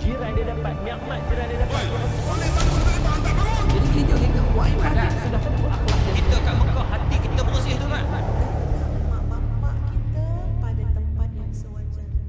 jiran dia dapat, nikmat jiran dia dapat. Jadi kita buat ibadat. Sudah tentu akhlak dia. Kita kat Mekah hati kita bersih tu kan. Mak bapak kita pada tempat yang sewajarnya.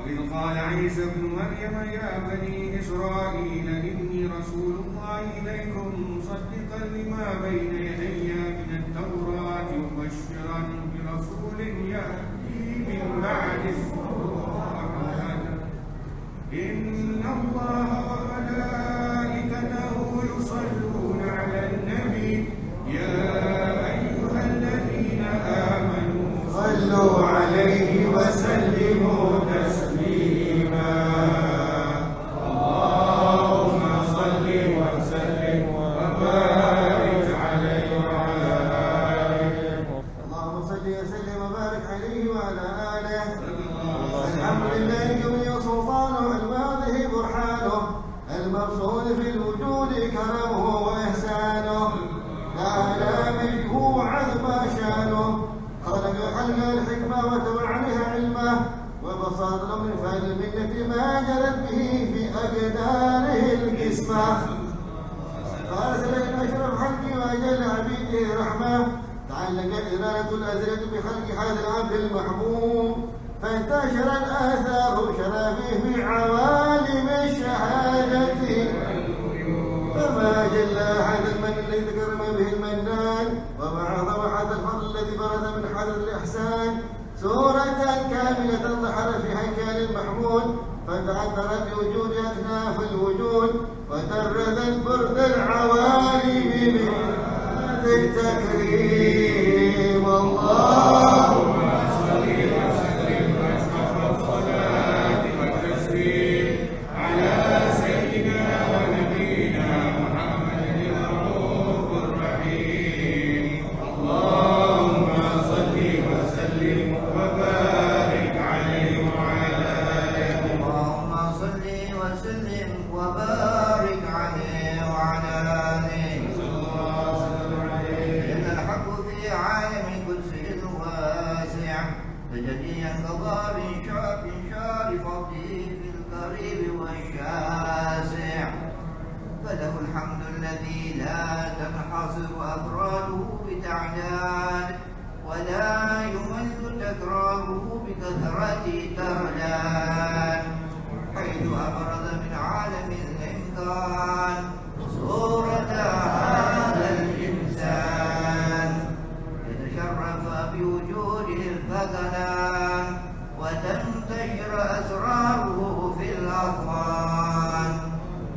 وإذ قال عيسى ابن مريم يا بني إسرائيل إني رسول الله إليكم مصدقا لما بين يدي من التوراة مبشرا برسول يأتي من بعد اسمه أحمد إن الله وملائكته يصلون على النبي يا أيها الذين آمنوا صلوا عليه وسلموا تسليما اللهم صل وسلم وبارك عليه وعلى آله اللهم صل وسلم وبارك عليه وعلى آله الحمد لله جميع سلطانه الماضي برهانه المبسوط في الوجود كرمه وإحسانه لا ملكه وعظم شانه خلق الحكمة وتوعدها علمه وبساط من فعل المنة ما جرت به في أقداره القسمة فأرسل إلى أشرف خلقه وأجل عبيده رحمة تعلق إرادة الأزلة بخلق هذا العبد المحبوب فانتشر الآثار شرفه في عوالم الشهادة فما جل هذا المن الذي تكرم به المنان وما أعظم هذا الفضل الذي برز من حضر الإحسان سورة كاملة ظهر في هيكل المحمود فتعثرت بوجود أكناف الوجود وترذت برد العوالم من هذا التكريم اللهم صل وسلم أشرف الصلاة والتسليم على سيدنا ونبينا محمد الرؤوف الرحيم اللهم صل وسلم وبارك عليه وعلى آله اللهم صل وسلم وبارك عليه وعلى آله إن الحق في عالم قدسه الواسع تجليا قضى من شار فضله في القريب والشاسع فله الحمد الذي لا تنحصر أفراده بتعداد ولا يمل تكراره بكثرة ترجان حيث أبرز من عالم الإمكان صورة هذا الإنسان يتشرف بوجوده الفتنان وتنتشر أسراره في الأكوان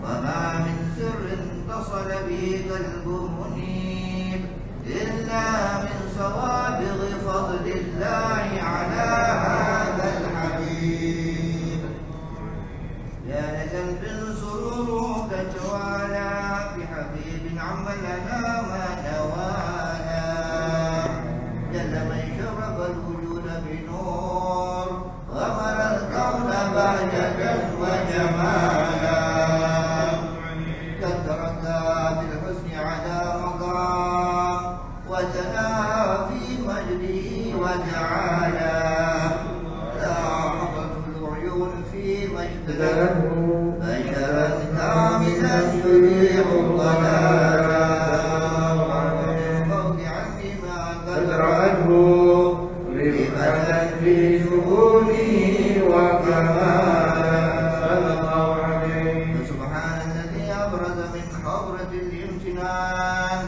وما من سر اتصل به قلب منيب إلا من سوابغ فضل الله على هذا الحبيب يا لقلب سروره تتوالى بحبيب عم لنا ما نوانا جل من شرب الوجود بنور غمر الكون بهجة وجمالا قد تركا في الحسن على مقام وتناهى في مجده وتعالى لا حضت العيون في مجده بشرا كاملا يريح الضلالا فوق عنه ما قد رأته رفعة في شؤونه وكمالا صلى الله عليه فسبحان الذي أبرز من حضرة الامتنان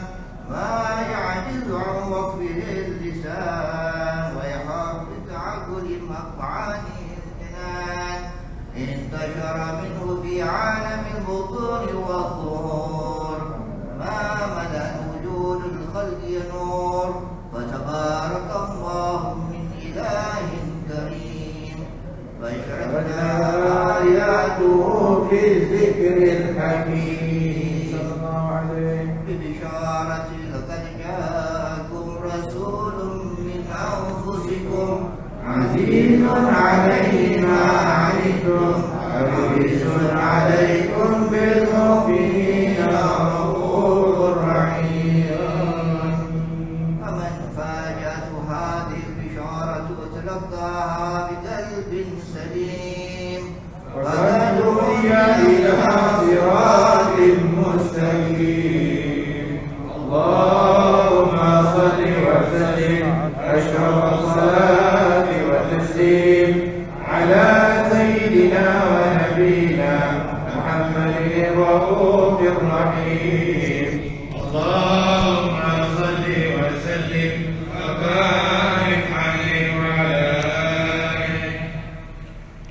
ما يعجز عن وصفه اللسان ويحاط بتعقل مقعانه الجنان انتشر منه في عالم البطون والظهور ما ملأ وجود الخلق نور فتبارك الله من إله كريم فاشرقنا آياته في الذكر الحكيم صلى الله عليه ببشارة لقد جاءكم رسول من أنفسكم عزيز عليه ما عنتم حريص عليكم بالمؤمنين رؤوف رحيم فمن فاجأته هذه البشارة وتلقاها بقلب سليم فقد هدي إلى صراط مستقيم اللهم صل وسلم أشرف الصلاة والتسليم على سيدنا سيدنا ونبينا محمد الرؤوف الرحيم. اللهم صل وسلم وبارك عليه وعلى آله.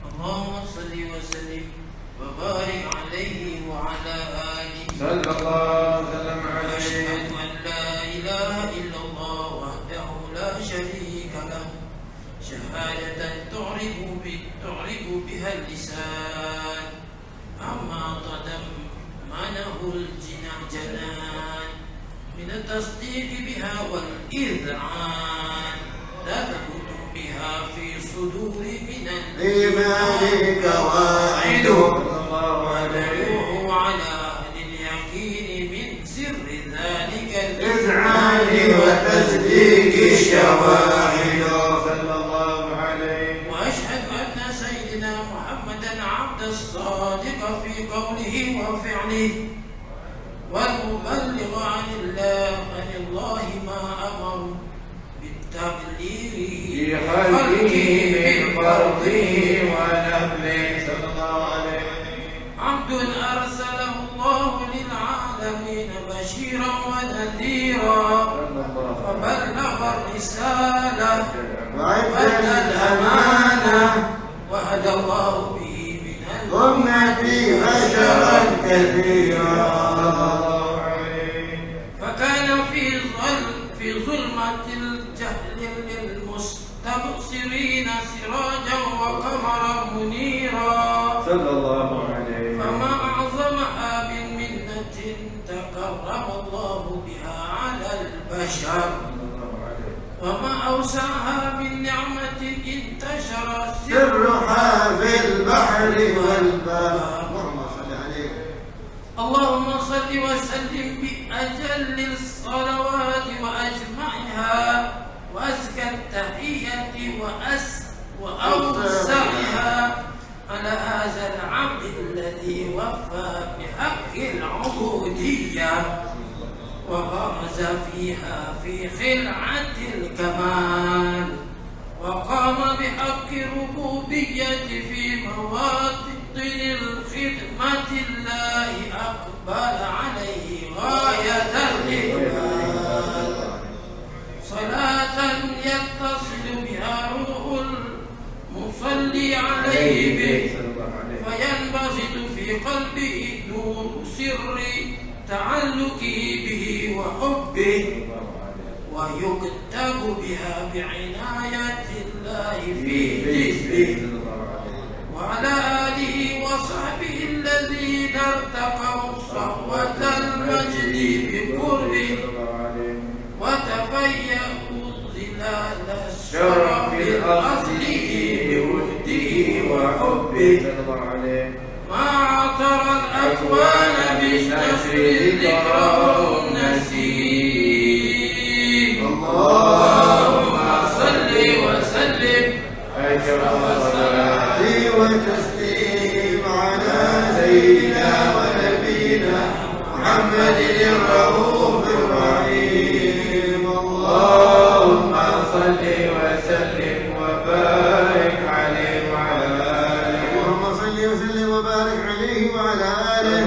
اللهم صل وسلم وبارك عليه وعلى آله. صلى الله وسلم عليه. أشهد أن لا إله إلا الله وحده لا شريك له شهادة تعرب بها اللسان عما تضمنه الجنان من التصديق بها والإذعان تثبت بها في صدور من الإيمان قواعد وتلوح على أهل اليقين من سر ذلك الإذعان وتصديق الشواهد. صلى الله عليه. وأشهد أن سيدنا محمدا عبد الصادق في قوله وفعله والمبلغ عن الله ما أمر بالتبليغ في خلقه من فرضه ونفله. صلى الله عليه. عبد أرسله الله للعالمين بشيرا ونذيرا فبلغ الرسالة وأدى الأمانة وهدى الله به من أمة بشرا كثيرا. فكان في ظلمة الجهل للمستبصرين سراجا وقمرا منيرا. صلى الله عليه. فما أعظمها من منة تكرم الله بها على البشر وما أوسعها من نعمة انتشر سرها في البحر والبر. اللهم صل وسلم بأجل الصلوات وأجمعها وأزكى التحية وأوسعها على هذا العبد الذي وفى بحق العبودية وبرز فيها في خلعة الكمال وقام بحق الربوبية في مواطن الخدمة الله أقبل عليه غاية الإقبال صلاة يتصل بها روح المصلي عليه به فينبسط في قلبه نور سر تعلقه به وحبه ويكتب بها بعناية الله في جسمه وعلى آله وصحبه الذين ارتقوا صحوة المجد بقربه وتفيأوا ظلال الشرف الأصلي بوده وحبه ما عطر الأكوان بنشر ذكره النسيم. اللهم صل وسلم صلاة وتسليم على سيدنا ونبينا محمد الرؤوف الرحيم. اللهم صل وسلم وبارك عليه وعلى آله. اللهم صل وسلم وبارك عليه وعلى آله.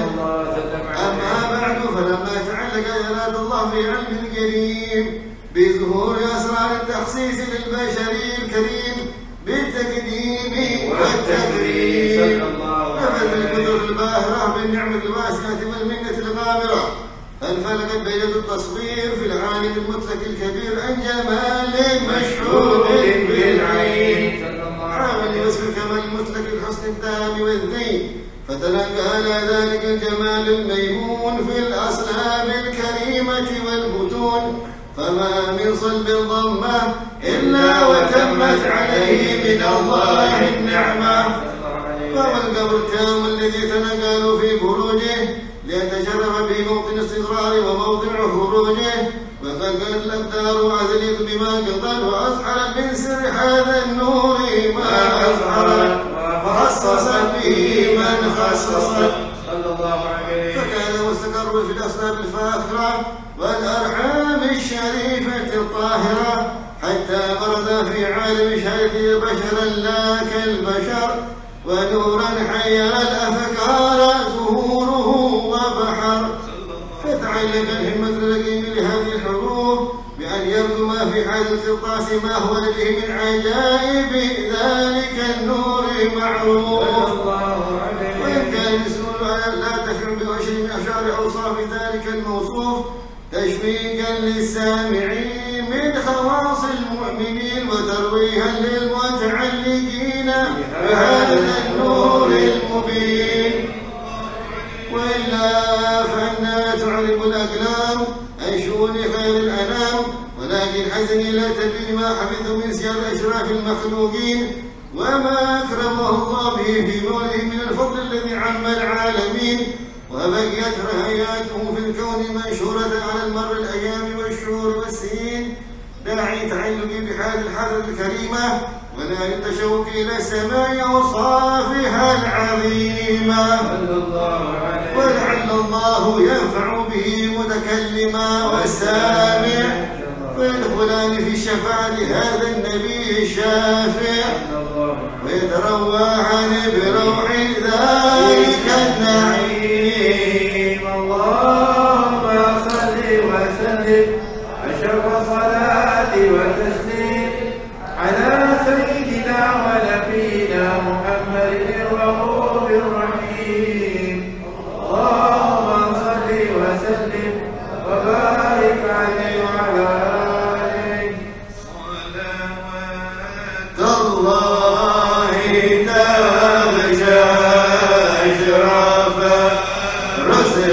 أما بعد فلما تعلق إرادة الله في علمه الكريم بظهور أسرار التخصيص للبشري الكريم بالتقديم والتكريم نفذ الكتب الباهرة بالنعمة الواسعة والمنة الغامرة فانفلقت بيد التصوير في العالم المطلق الكبير عن جمال مشهود بالعين عامل وصف الكمال المطلق الحسن التام والذين فتلقى على ذلك الجمال الميمون في الأصلاب الكريمة والبطون فما من صلب الضمة إلا وتمت عليه من الله النعمة. وهو القبر التام الذي تنقل في بروجه ليتشرف به موطن استقرار وموضع خروجه وقد الأقدار وعزلت بما قدر وأظهر من سر هذا النور ما أظهر وخصصت به من خصصت. فكان مستقر في الأصلاب الفاخرة والأرحام الشريفة الطاهرة حتى برز في عالم شهادته بشرا لا كالبشر ونورا حيا الأفكار زهوره وبحر. فتعلق الهمة الرقيم لهذه الحروف بأن يبدو ما في حال القرطاس ما هو لديه من عجائب ذلك النور معروف. وإن كان الاسم لا تفع بوجه من أشعار أوصاف ذلك الموصوف تشويقا للسامعين من خواص المؤمنين وترويها للمتعلقين بهذا النور المبين. وإلا فإنها تعرب الأقلام عن شؤون خير الأنام، ولكن حزني لا تبين ما حفظه من سير أشراف المخلوقين وما أكرمه الله به في موله من الفضل الذي عم العالمين، وبقيت رهياته في الكون منشورة على المر الأيام والشهور والسنين، داعي تعلق بحال الحضرة الكريمة ولا للتشوق إلى السماء أوصافها العظيمة. ولعل الله ينفع به متكلما والسامع فيدخلان في شفاعة هذا النبي الشافع ويتروحان بروح ذلك النعيم. اللهم صل وسلم أشرف صلاة وتسليم على سيدنا ونبينا محمد الرؤوف الرحيم. اللهم صل وسلم وبارك عليه وعلى آله. صلوات الله تغشى أشرف رسل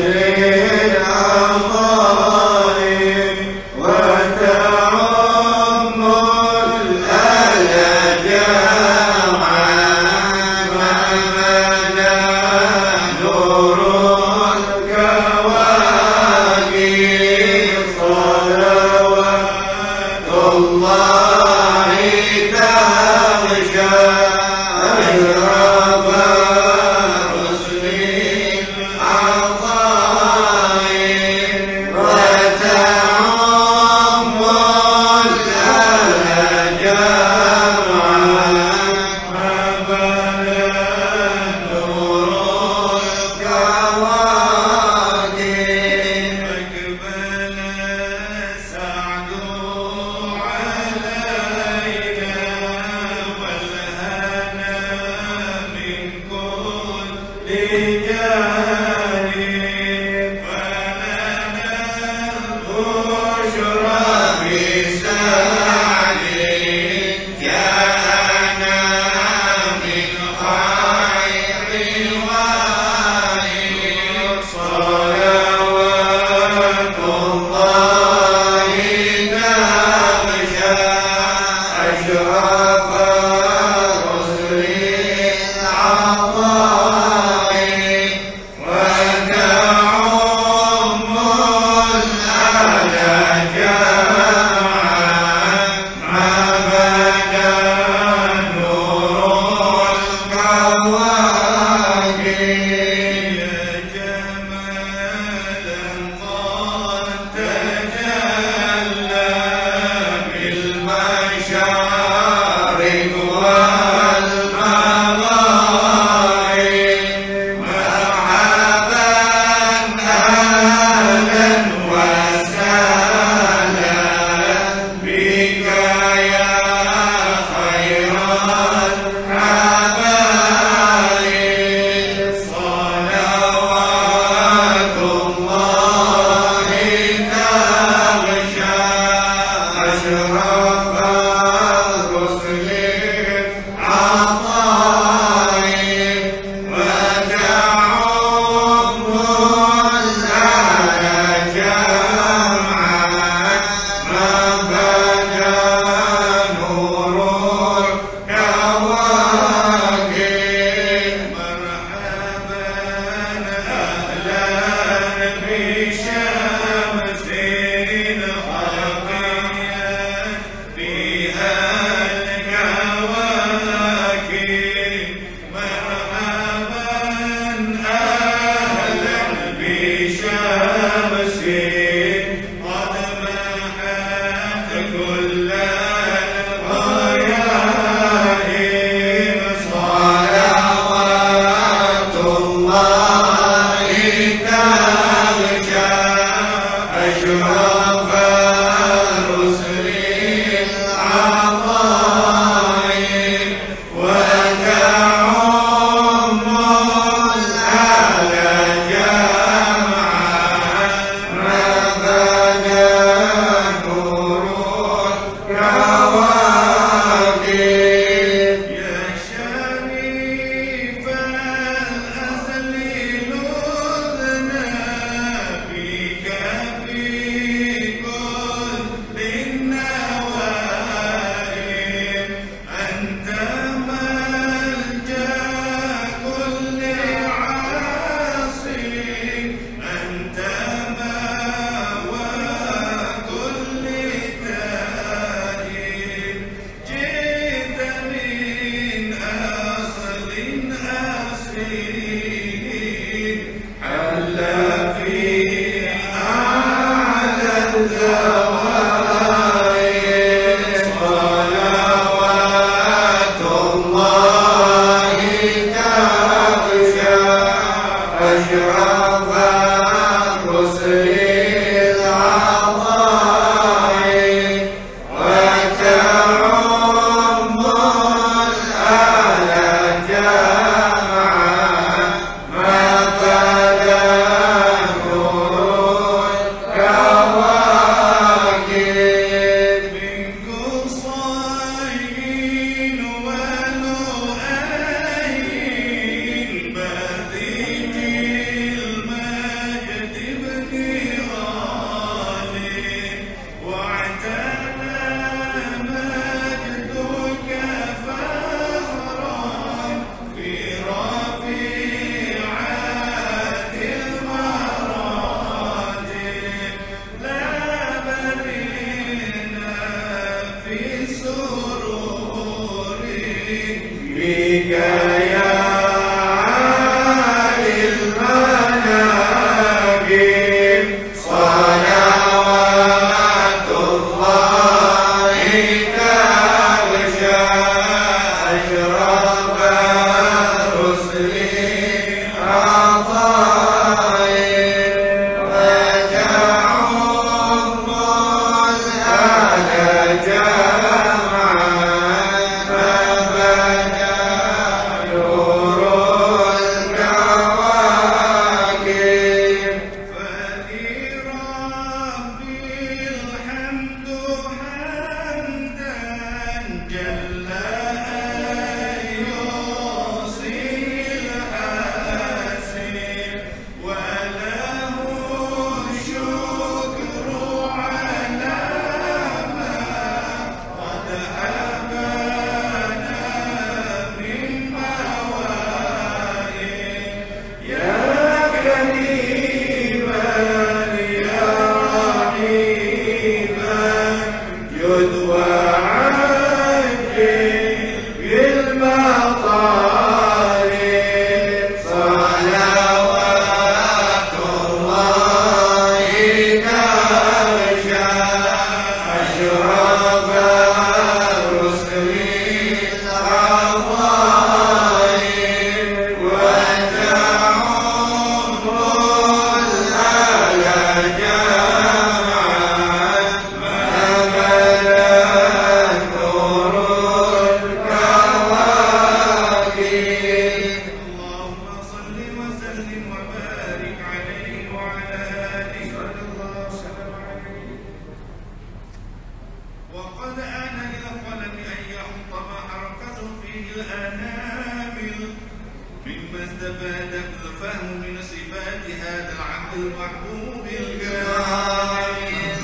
يستفاد الفهم من صفات هذا العبد المحبوب الكامل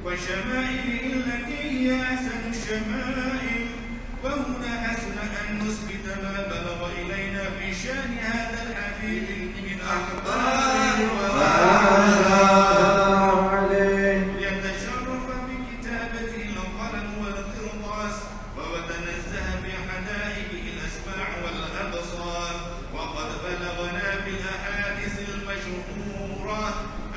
وشمائله التي هي أحسن الشمائل. وهنا حسن أن نثبت ما بلغ إلينا في شأن هذا الحبيب من أخبار يتشرف بكتابته القلم والقرطاس وتنزه بحدائقه الأسماع والأبصار. وقد بلغنا بالأحاديث المشهورة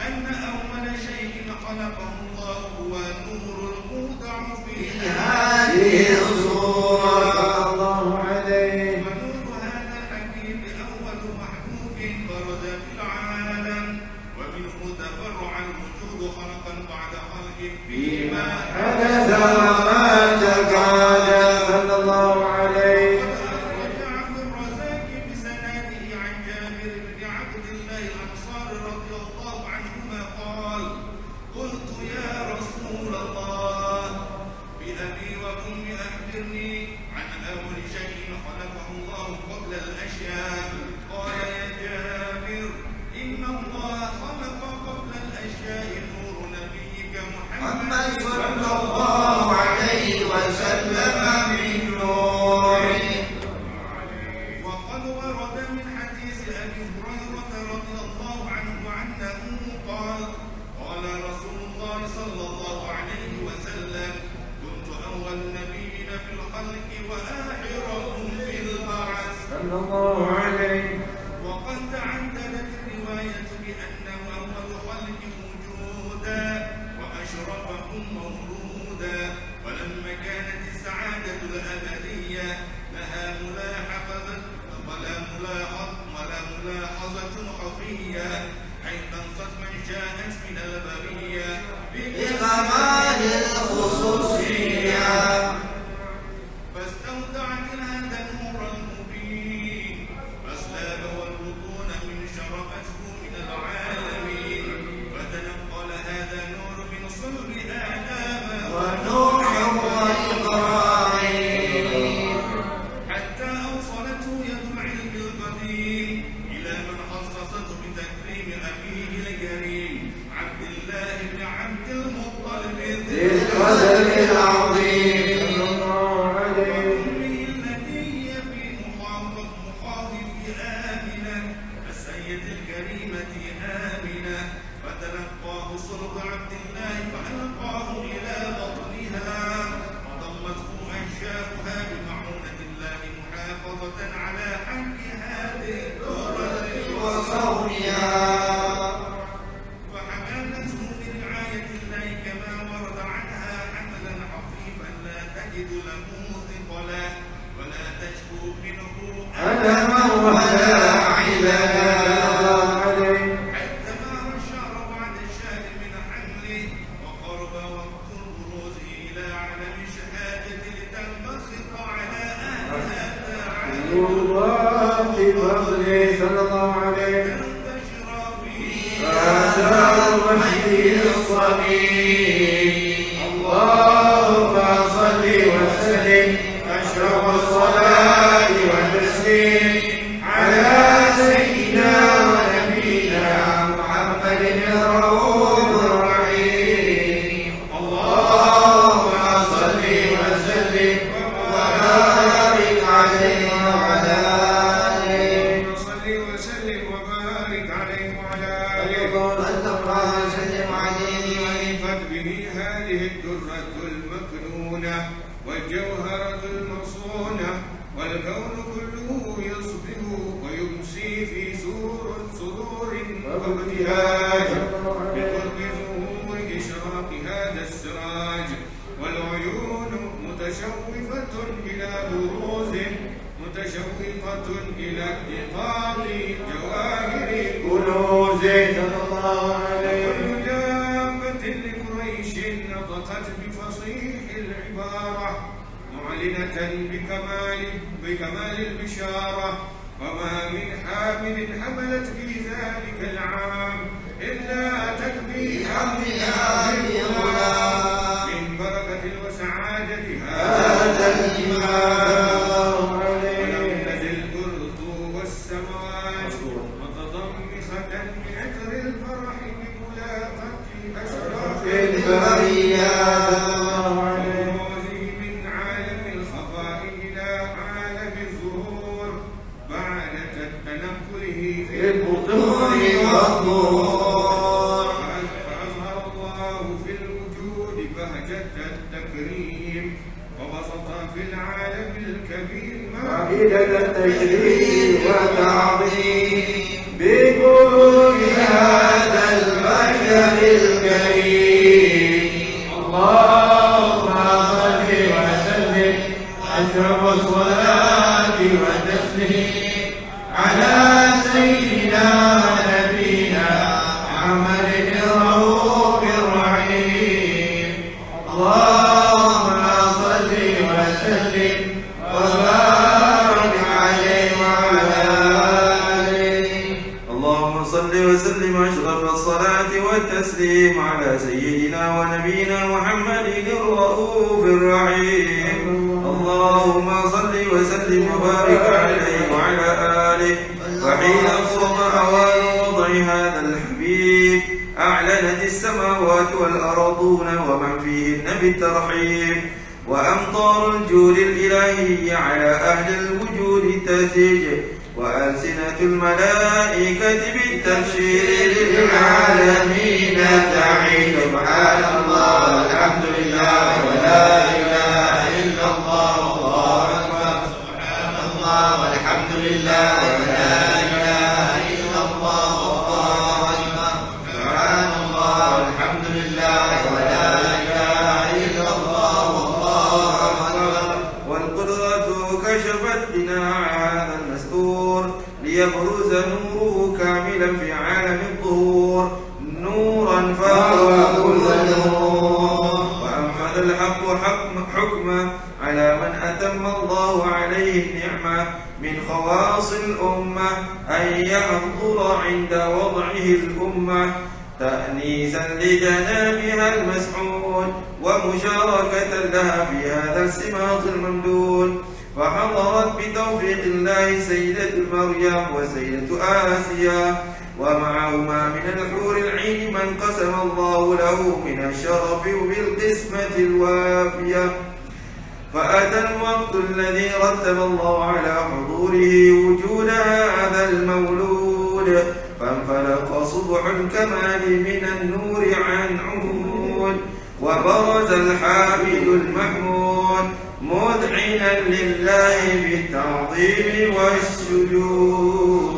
أن أول شيء خلقه الله هو النور الموضع في هذه الصورة. ونور هذا الحبيب أول محبوب برز في العالم ومنه تفرع الوجود خلقا بعد خلق فيما حدث وما تكاد صلى الله عليه. أخرج عبد الرزاق بسناده عن جابر بن عبد الله الأنصاري رضي الله عنهما قال: قلت يا رسول الله بأبي وأمي أخبرني عن أول شيء خلقه الله قبل الأشياء. قال: يا جابر إن الله خلق قبل الأشياء نور نبيك محمد صلى الله عليه وسلم من نوره. وقد ورد من حديث أبي هريرة رضي الله عنه أنه قال: قال رسول الله صلى الله عليه وسلم: كنت أول النبيين في الخلق وآخرهم في البعث. صلى الله عليه. وقد تعددت الرواية بأنه أول خلق وجودا وأشرفهم مولودا. ولما كانت السعادة الأبدية لها ملاحظة خفية حيث انصت من جاءت من البرية بكمال الخصوصية فاستودعت هذا النور المبين أسلاب والبطون من شرفته من العالمين. فتنقل هذا النور من صلب آدم ونوح وإبراهيم حتى أوصلته يد العلم القديم إلى من خصصته بتكريم أبيه الكريم عبد الله بن عبد المطلب ذي القدر العظيم التي هي في مخاض آمنة السيد الكريمة آمنة. فتلقاه صلب عبد الله فألقاه إلى بطنها وضمته أنشاؤها بمعونة الله محافظة على حق هذه الدرة وصونها. فحملته برعاية الله كما ورد عنها حملا خفيفا لا تجد له ثقلا ولا تشكو منه ألما ولا عللا. حتى مر الشهر بعد الشهر من حمله وقرب وقت البروز إلى علم الشهادة لتنبسط على أهلها الله بفضله صلى الله عليه. تنتشر فيه آثار المهدي الصبي. اللهم صل وسلم أشرف الصلاة والتسليم على سيدنا ونبينا محمد الرؤوف الرحيم. اللهم صل وسلم وبارك عليه وعلى آله. صل وسلم وبارك عليه وعلى عرفت به هذه الدرة المكنونة والجوهرة المصونة والكون كله يصبح ويمسي في سرور وابتهاج بقرب ظهور إشراق هذا السراج. والعيون متشوفة إلى بروزه متشوقة إلى اتقاء جواهر كنوزه. وكل دابة لقريش نطقت بفصيح العبارة معلنة بكمال البشارة. وما من حامل حملت في ذلك العام إلا أتت بحملها بالغلام من بركة وسعادة هذا الإمام. ولم تزل الأرض والسماوات في البطون والظهور. فأظهر الله في الوجود بهجة التكريم، وبسط في العالم الكبير عقيدة التشريف والتعظيم بقلوب هذا البشر الكريم. اللهم صل وسلم أشرف الصلاة والتسليم على سيدنا ونبينا محمد الرؤوف الرحيم. اللهم صل وسلم وبارك عليه وعلى آله. اللهم صل وسلم أشرف الصلاة والتسليم على سيدنا ونبينا محمد الرؤوف الرحيم. اللهم صل وسلم وبارك عليه وعلى آله. وحين صدر أوان وضع هذا الحبيب أعلنت السماوات والأرضون ومن فيهن بالترحيب، وأمطار الجود الإلهي على أهل الوجود تسج، وألسنة الملائكة بالتبشير للعالمين تعيد. سبحان الله والحمد لله ولا إله إلا الله والله أكبر. سبحان الله والحمد لله ولا إله إلا الله والله أكبر. سبحان الله والحمد لله ولا إله إلا الله والله أكبر. والقدرة كشفت بناء هذا المستور ليبرز نوره كاملا في عالم الظهور، نورا فهو كل نور. وأنفذ الحق حكمه على من أتم الله عليه النعمة من خواص الأمة أن يحضر عند وضعه الأمة تأنيسا لجنابها المسعود ومشاركة لها في هذا السماط الممدود. فحضرت بتوفيق الله سيدة مريم وسيدة آسيا، ومعهما من الحور العين من قسم الله له من الشرف بالقسمة الوافية. فأتى الوقت الذي رتب الله على حضوره وجود هذا المولود، فانفلق صبح الكمال من النور عن عمود، وبرز الحامد المحمود مذعنا لله بالتعظيم والسجود.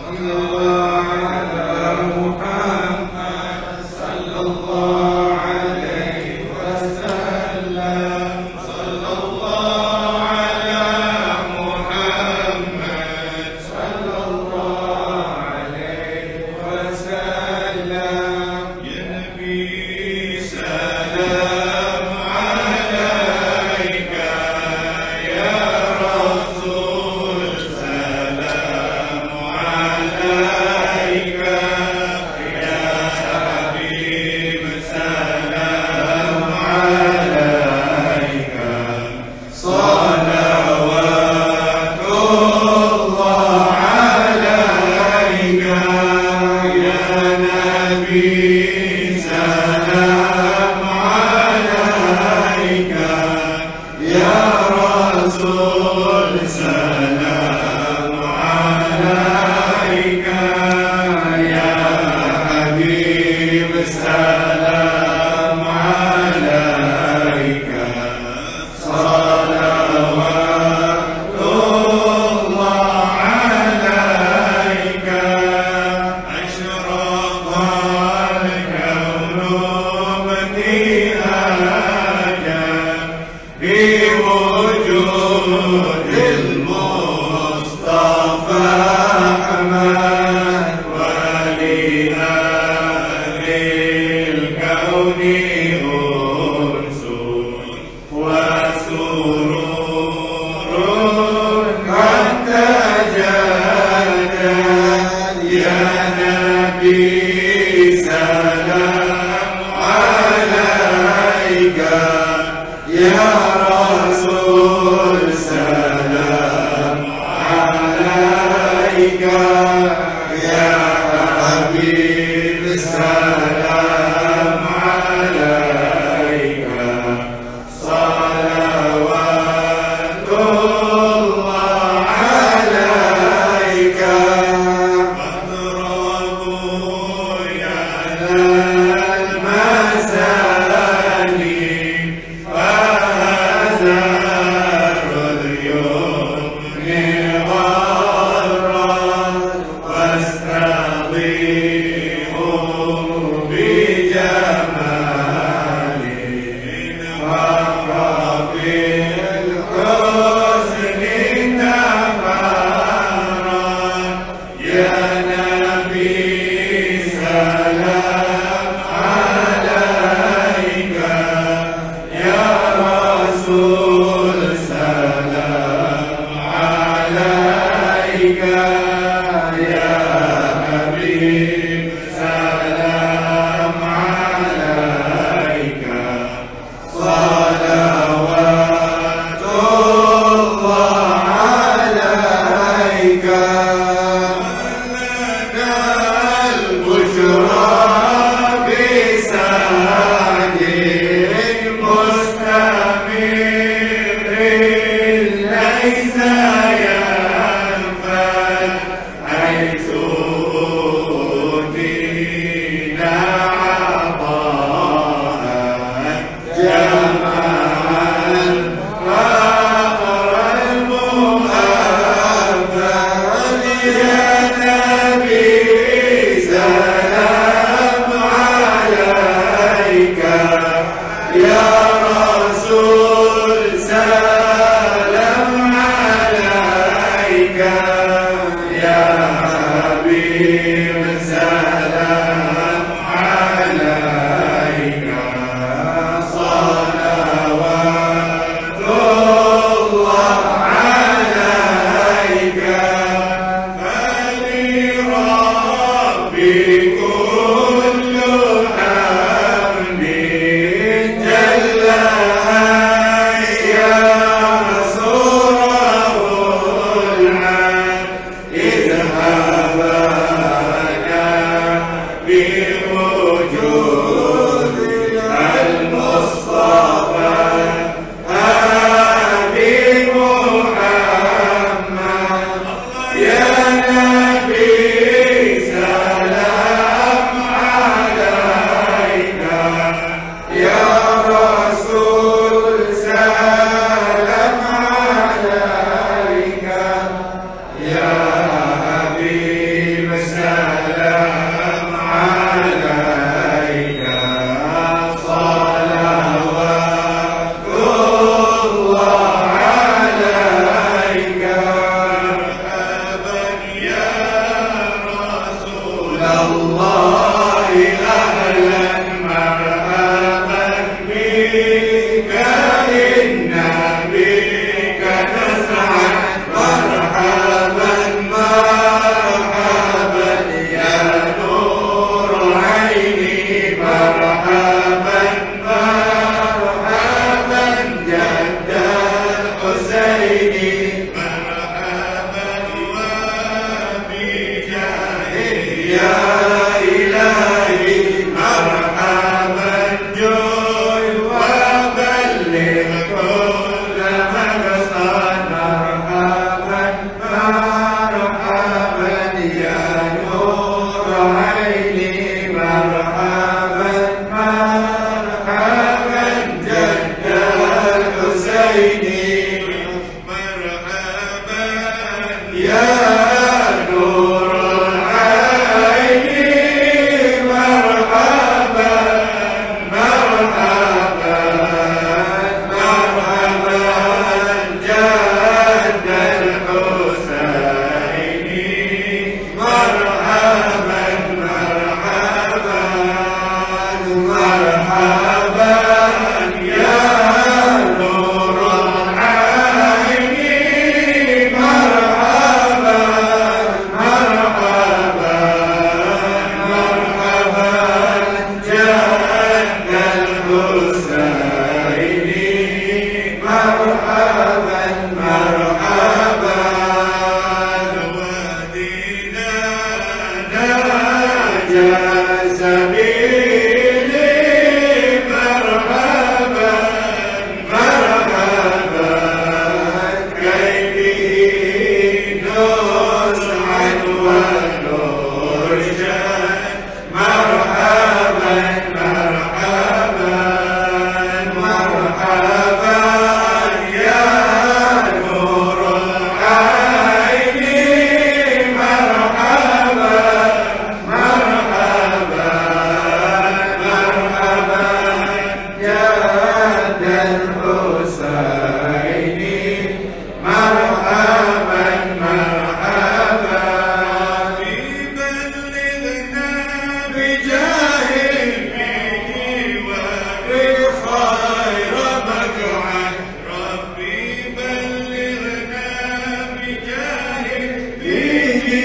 صلى الله على محمد صلى الله عليه وسلم. صلى الله على محمد صلى الله عليه وسلم. يا نبي سلام عليك، يا رسول سلام عليك، يا حبيب سلام عليك. صلوات الله عليك يا نبي، سلام عليك يا رسول سلام عليك، يا حبيب سلام عليك. صلوات الله عليك. أشرق الكون ابتهاجا بوجود المصطفى أحمد، ولأهل الكون أنس وسرور قد تجلى يا نبي، سلام عليك يا رسول سلام عليك، يا حبيب سلام عليك. صلوات الله عليك يا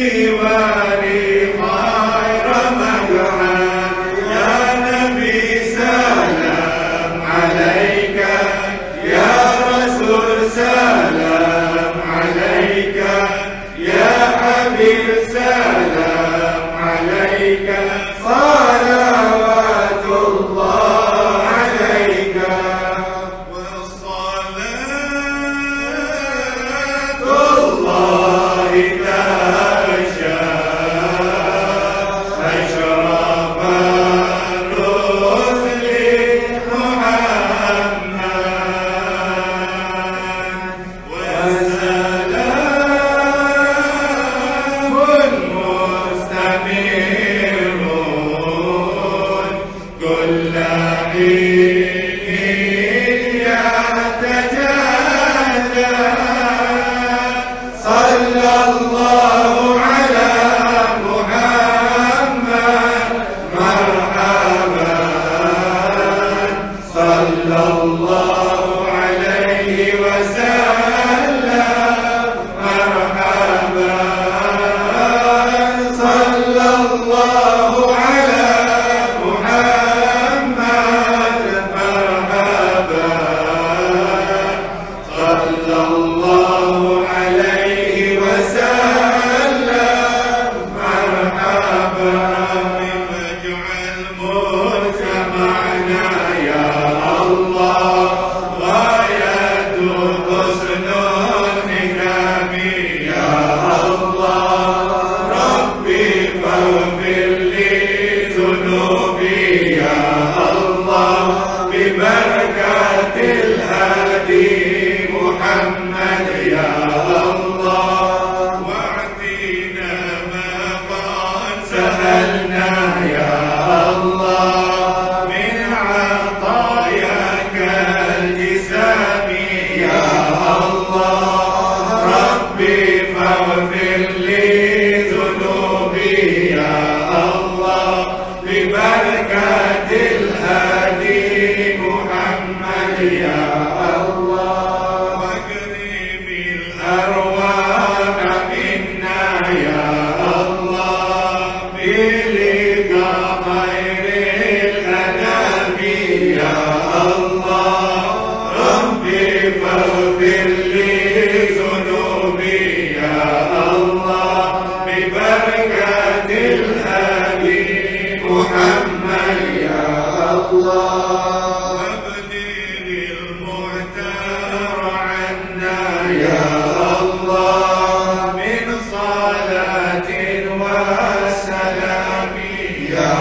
جواري خير مقعد يا نبي سلام عليك يا رسول سلام عليك يا حبيب سلام عليك صلوات الله عليك والصلاة الله تشاء أشرف الرسل محمد وسلام مستمر كل حين يتجلى صلى الله على محمد مرحبا صلى الله عليه وسلم مرحبا صلى الله على محمد مرحبا صلى الله عليه وسلم مرحبا فاجعل مجتمعنا يا الله غاية حسن الختام يا الله ربي فاغفر لي ذنوبي يا الله ببركة الهادي محمد يا الله واعطينا ما قد سألنا يا الله من عطاياك الجسام يا الله ربي فاغفر لي ذنوبي يا الله ببركة الهادي محمد يا الله واكرم أرواح منا يا الله بلقاء خير الأنام يا الله ربي فاغفر لي ذنوبي يا الله ببركة الهادي محمد يا الله وابلغ المعتار عنا يا الله من صلاة وسلام يا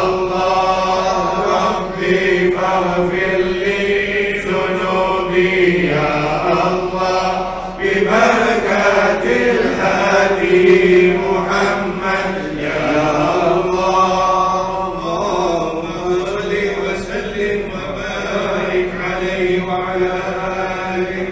الله ربي فاغفر لي ذنوبي يا الله ببركة الهادي محمد يا الله اللهم صل وسلم وبارك عليه وعلى آله.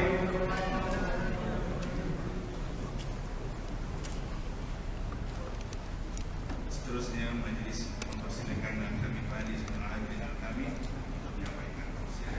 Seterusnya majelis mempersilakan kami Fadi sebagai pimpinan kami untuk menyampaikan tausiah.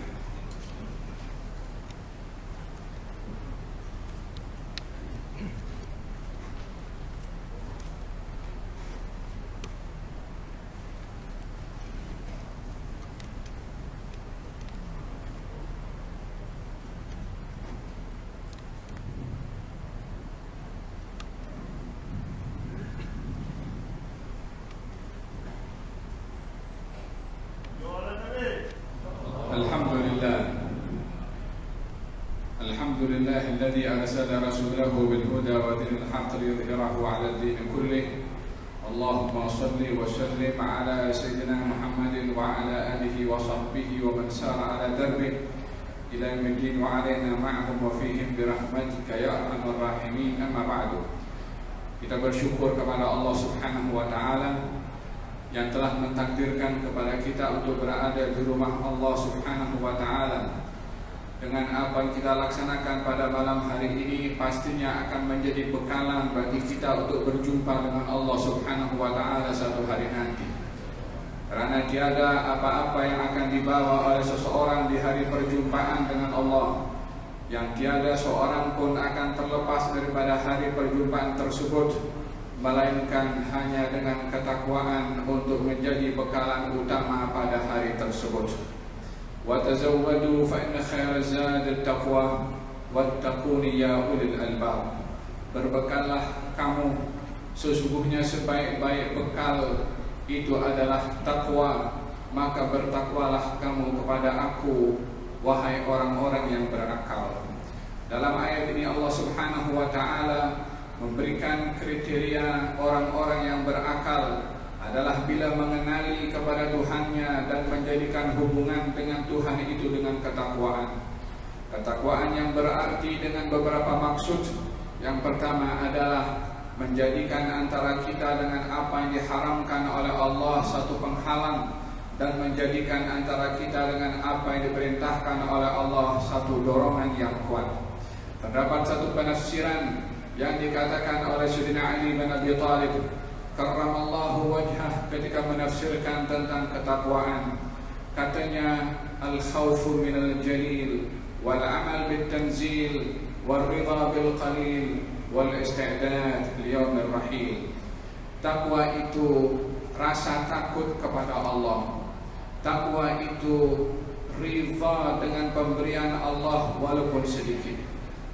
الحمد لله الذي أرسل رسوله بالهدى ودين الحق ليظهره على الدين كله. اللهم صل وسلم على سيدنا محمد وعلى آله وصحبه ومن سار على دربه إلى يوم الدين وعلينا معهم وفيهم برحمتك يا أرحم الراحمين. أما بعد, kita bersyukur kepada Allah Subhanahu wa Ta'ala yang telah mentakdirkan kepada kita untuk berada di rumah Allah Subhanahu wa Ta'ala. Dengan apa yang kita laksanakan pada malam hari ini pastinya akan menjadi bekalan bagi kita untuk berjumpa dengan Allah Subhanahu wa Ta'ala satu hari nanti. Karena tiada apa-apa yang akan dibawa oleh seseorang di hari perjumpaan dengan Allah, yang tiada seorang pun akan terlepas daripada hari perjumpaan tersebut, melainkan hanya dengan ketakwaan untuk menjadi bekalan utama pada hari tersebut. Wa tazawwadu fa inna khayra zadi at-taqwa wattaquni ya ulil albab. Berbekallah kamu, sesungguhnya sebaik-baik bekal itu adalah takwa, maka bertakwalah kamu kepada aku, wahai orang-orang yang berakal. Dalam ayat ini Allah Subhanahu wa taala memberikan kriteria orang-orang yang berakal adalah bila mengenali kepada Tuhannya dan menjadikan hubungan dengan Tuhan itu dengan ketakwaan. Ketakwaan yang berarti dengan beberapa maksud. Yang pertama adalah menjadikan antara kita dengan apa yang diharamkan oleh Allah satu penghalang, dan menjadikan antara kita dengan apa yang diperintahkan oleh Allah satu dorongan yang kuat. Terdapat satu penafsiran yang dikatakan oleh Sayyidina Ali bin Abi Thalib karramallahu wajhah ketika menafsirkan tentang ketakwaan. Katanya, al-khawfu minal jalil wal amal bit tanzil wal ridha bil qalil wal isti'dad liyaumir rahil. Takwa itu rasa takut kepada Allah. Takwa itu ridha dengan pemberian Allah walaupun sedikit.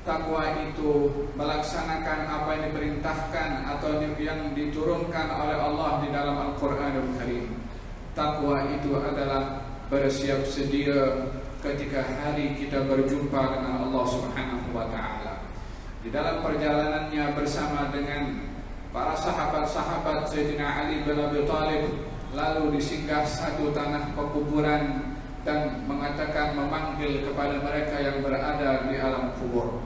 Takwa itu melaksanakan apa yang diperintahkan atau yang diturunkan oleh Allah di dalam Al-Quranul Karim. Takwa itu adalah bersiap sedia ketika hari kita berjumpa dengan Allah Subhanahu wa taala. Di dalam perjalanannya bersama dengan para sahabat-sahabat Sayyidina Ali bin Abi Thalib, lalu disinggah satu tanah pekuburan dan mengatakan, memanggil kepada mereka yang berada di alam kubur.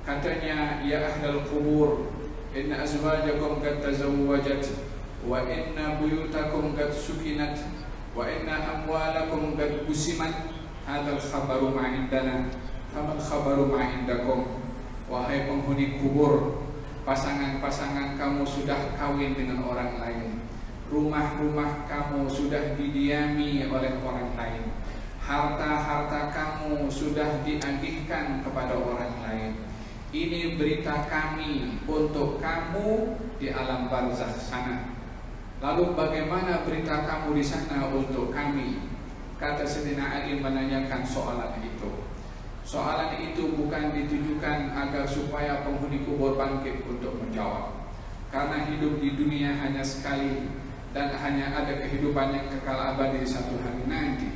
Katanya, ya ahlal kubur, inna azwajakum qad tazawwajat, wa inna buyutakum qad sukinat, wa inna amwalakum qad busimat. Hadzal khabaru ma indana, famal khabaru ma indakum. Wahai penghuni kubur, pasangan-pasangan kamu sudah kawin dengan orang lain. Rumah-rumah kamu sudah didiami oleh orang lain. Harta-harta kamu sudah diagihkan kepada orang lain. Ini berita kami untuk kamu di alam barzakh sana. Lalu bagaimana berita kamu di sana untuk kami? Kata Sayyidina Ali menanyakan soalan itu. Soalan itu bukan ditujukan agar supaya penghuni kubur bangkit untuk menjawab, karena hidup di dunia hanya sekali dan hanya ada kehidupan yang kekal abadi satu hari nanti.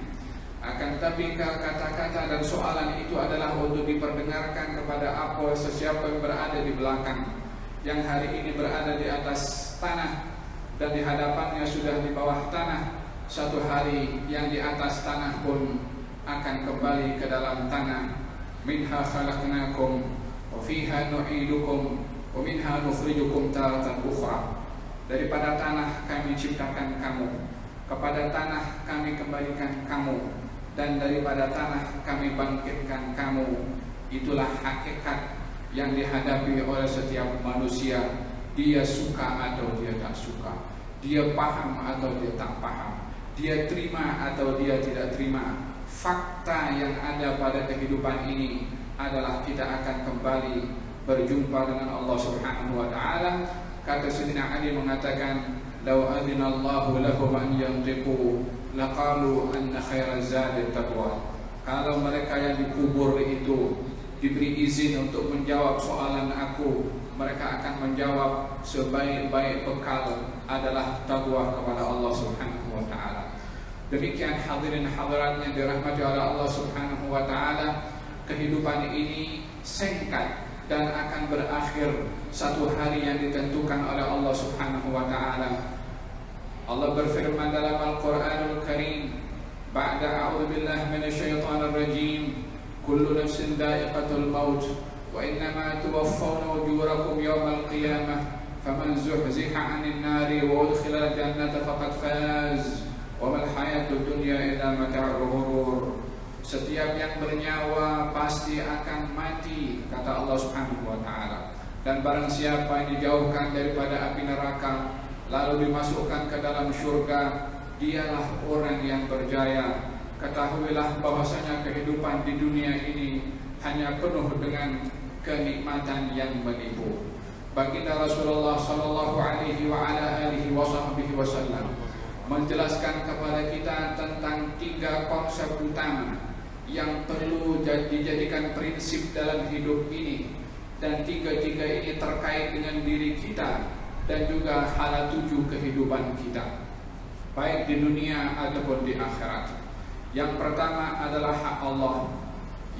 Akan tetapi kata-kata dan soalan itu adalah untuk diperdengarkan kepada apa sesiapa yang berada di belakang, yang hari ini berada di atas tanah dan di hadapannya sudah di bawah tanah. Satu hari yang di atas tanah pun akan kembali ke dalam tanah. Minha khalaqnakum wa fiha nu'idukum wa minha nukhrijukum taratan ukhra. Daripada tanah kami ciptakan kamu, kepada tanah kami kembalikan kamu, dan daripada tanah kami bangkitkan kamu. Itulah hakikat yang dihadapi oleh setiap manusia. Dia suka atau dia tak suka, dia paham atau dia tak paham, dia terima atau dia tidak terima. Fakta yang ada pada kehidupan ini adalah kita akan kembali berjumpa dengan Allah Subhanahu wa taala. Kata Sayyidina Ali mengatakan, "Law adzinallahu lahum an yantiqu laqalu anna khairaz zadi taqwa." Kalau mereka yang dikubur itu diberi izin untuk menjawab soalan aku, mereka akan menjawab sebaik-baik bekal adalah takwa kepada Allah Subhanahu wa taala. Demikian hadirin hadirat yang dirahmati oleh Allah Subhanahu wa taala, kehidupan ini singkat dan akan berakhir satu hari yang ditentukan oleh Allah Subhanahu wa taala. Allah berfirman dalam Al-Qur'anul Karim, ba'da a'udzu billahi minasyaitonir rajim, kullu nafsin dha'iqatul maut wa innama tuwaffawna ujurakum yawmal qiyamah faman zuhziha 'anil nari wa udkhilal jannata faqad faz wa mal hayatud dunya illa mata'ul ghurur. Setiap yang bernyawa pasti akan mati, kata Allah Subhanahu wa taala. Dan barang siapa yang dijauhkan daripada api neraka lalu dimasukkan ke dalam syurga, dialah orang yang berjaya. Ketahuilah bahwasanya kehidupan di dunia ini hanya penuh dengan kenikmatan yang menipu. Baginda Rasulullah sallallahu alaihi wa ala alihi wasallam menjelaskan kepada kita tentang 3 konsep utama yang perlu dijadikan prinsip dalam hidup ini, dan 3 ini terkait dengan diri kita dan juga hala tuju kehidupan kita, baik di dunia ataupun di akhirat. Yang pertama adalah hak Allah,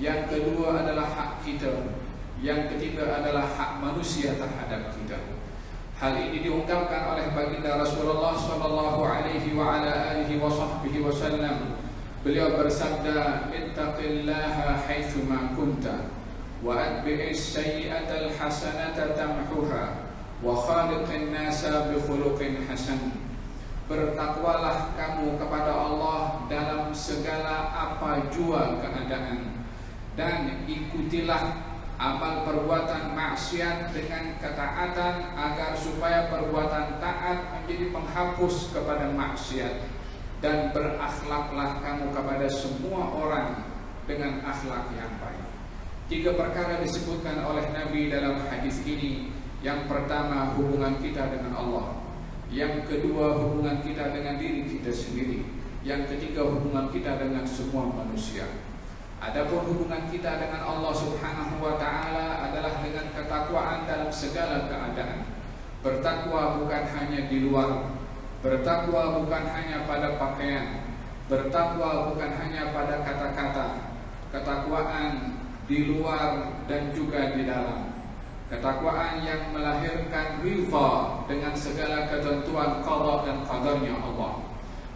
yang kedua adalah hak kita, yang ketiga adalah hak manusia terhadap kita. Hal ini diungkapkan oleh baginda Rasulullah sallallahu alaihi wa ala alihi wasallam. Beliau bersabda, "Ittaqillaha haitsu ma kunta wa atbi'is sayyi'atal hasanata tamhuha wa khaliqin nasa bi khuluqin hasan." Bertakwalah kamu kepada Allah dalam segala apa jua keadaan, dan ikutilah amal perbuatan maksiat dengan ketaatan, agar supaya perbuatan taat menjadi penghapus kepada maksiat. Dan berakhlaklah kamu kepada semua orang dengan akhlak yang baik. 3 perkara disebutkan oleh Nabi dalam hadis ini. Yang pertama, hubungan kita dengan Allah. Yang kedua, hubungan kita dengan diri kita sendiri. Yang ketiga, hubungan kita dengan semua manusia. Adapun hubungan kita dengan Allah Subhanahu wa taala adalah dengan ketakwaan dalam segala keadaan. Bertakwa bukan hanya di luar, bertakwa bukan hanya pada pakaian, bertakwa bukan hanya pada kata-kata. Ketakwaan di luar dan juga di dalam. Ketakwaan yang melahirkan ridha dengan segala ketentuan qada dan qadarnya Allah.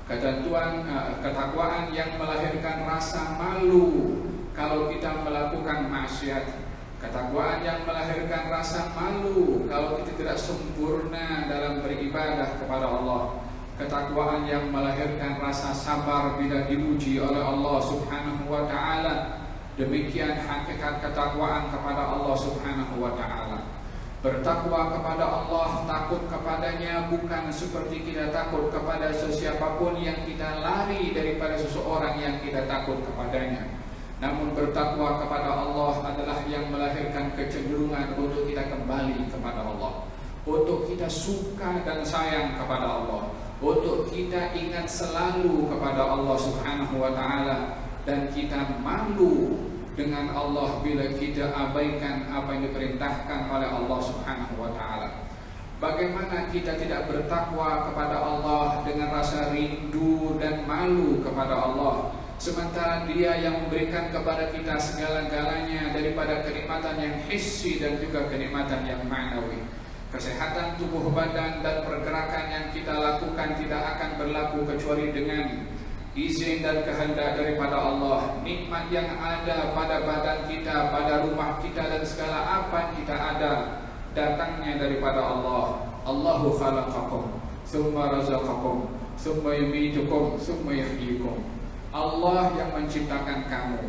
Ketakwaan yang melahirkan rasa malu kalau kita melakukan maksiat. Ketakwaan yang melahirkan rasa malu kalau kita tidak sempurna dalam beribadah kepada Allah. Ketakwaan yang melahirkan rasa sabar bila diuji oleh Allah Subhanahu wa taala. Demikian hakikat ketakwaan kepada Allah Subhanahu wa taala. Bertakwa kepada Allah, takut kepadanya, bukan seperti kita takut kepada sesiapapun yang kita lari daripada seseorang yang kita takut kepadanya. Namun bertakwa kepada Allah adalah yang melahirkan kecenderungan untuk kita kembali kepada Allah, untuk kita suka dan sayang kepada Allah, untuk kita ingat selalu kepada Allah Subhanahu wa taala, dan kita malu dengan Allah bila kita abaikan apa yang diperintahkan oleh Allah Subhanahu wa taala. Bagaimana kita tidak bertakwa kepada Allah dengan rasa rindu dan malu kepada Allah, sementara Dia yang memberikan kepada kita segala-galanya daripada kenikmatan yang hissi dan juga kenikmatan yang ma'nawi. Kesehatan tubuh badan dan pergerakan yang kita lakukan tidak akan berlaku kecuali dengan izin dan kehendak daripada Allah. Nikmat yang ada pada badan kita, pada rumah kita, dan segala apa yang kita ada datangnya daripada Allah. Allahu khalaqakum tsumma razaqakum tsumma yumitukum tsumma yuhyikum. Allah yang menciptakan kamu,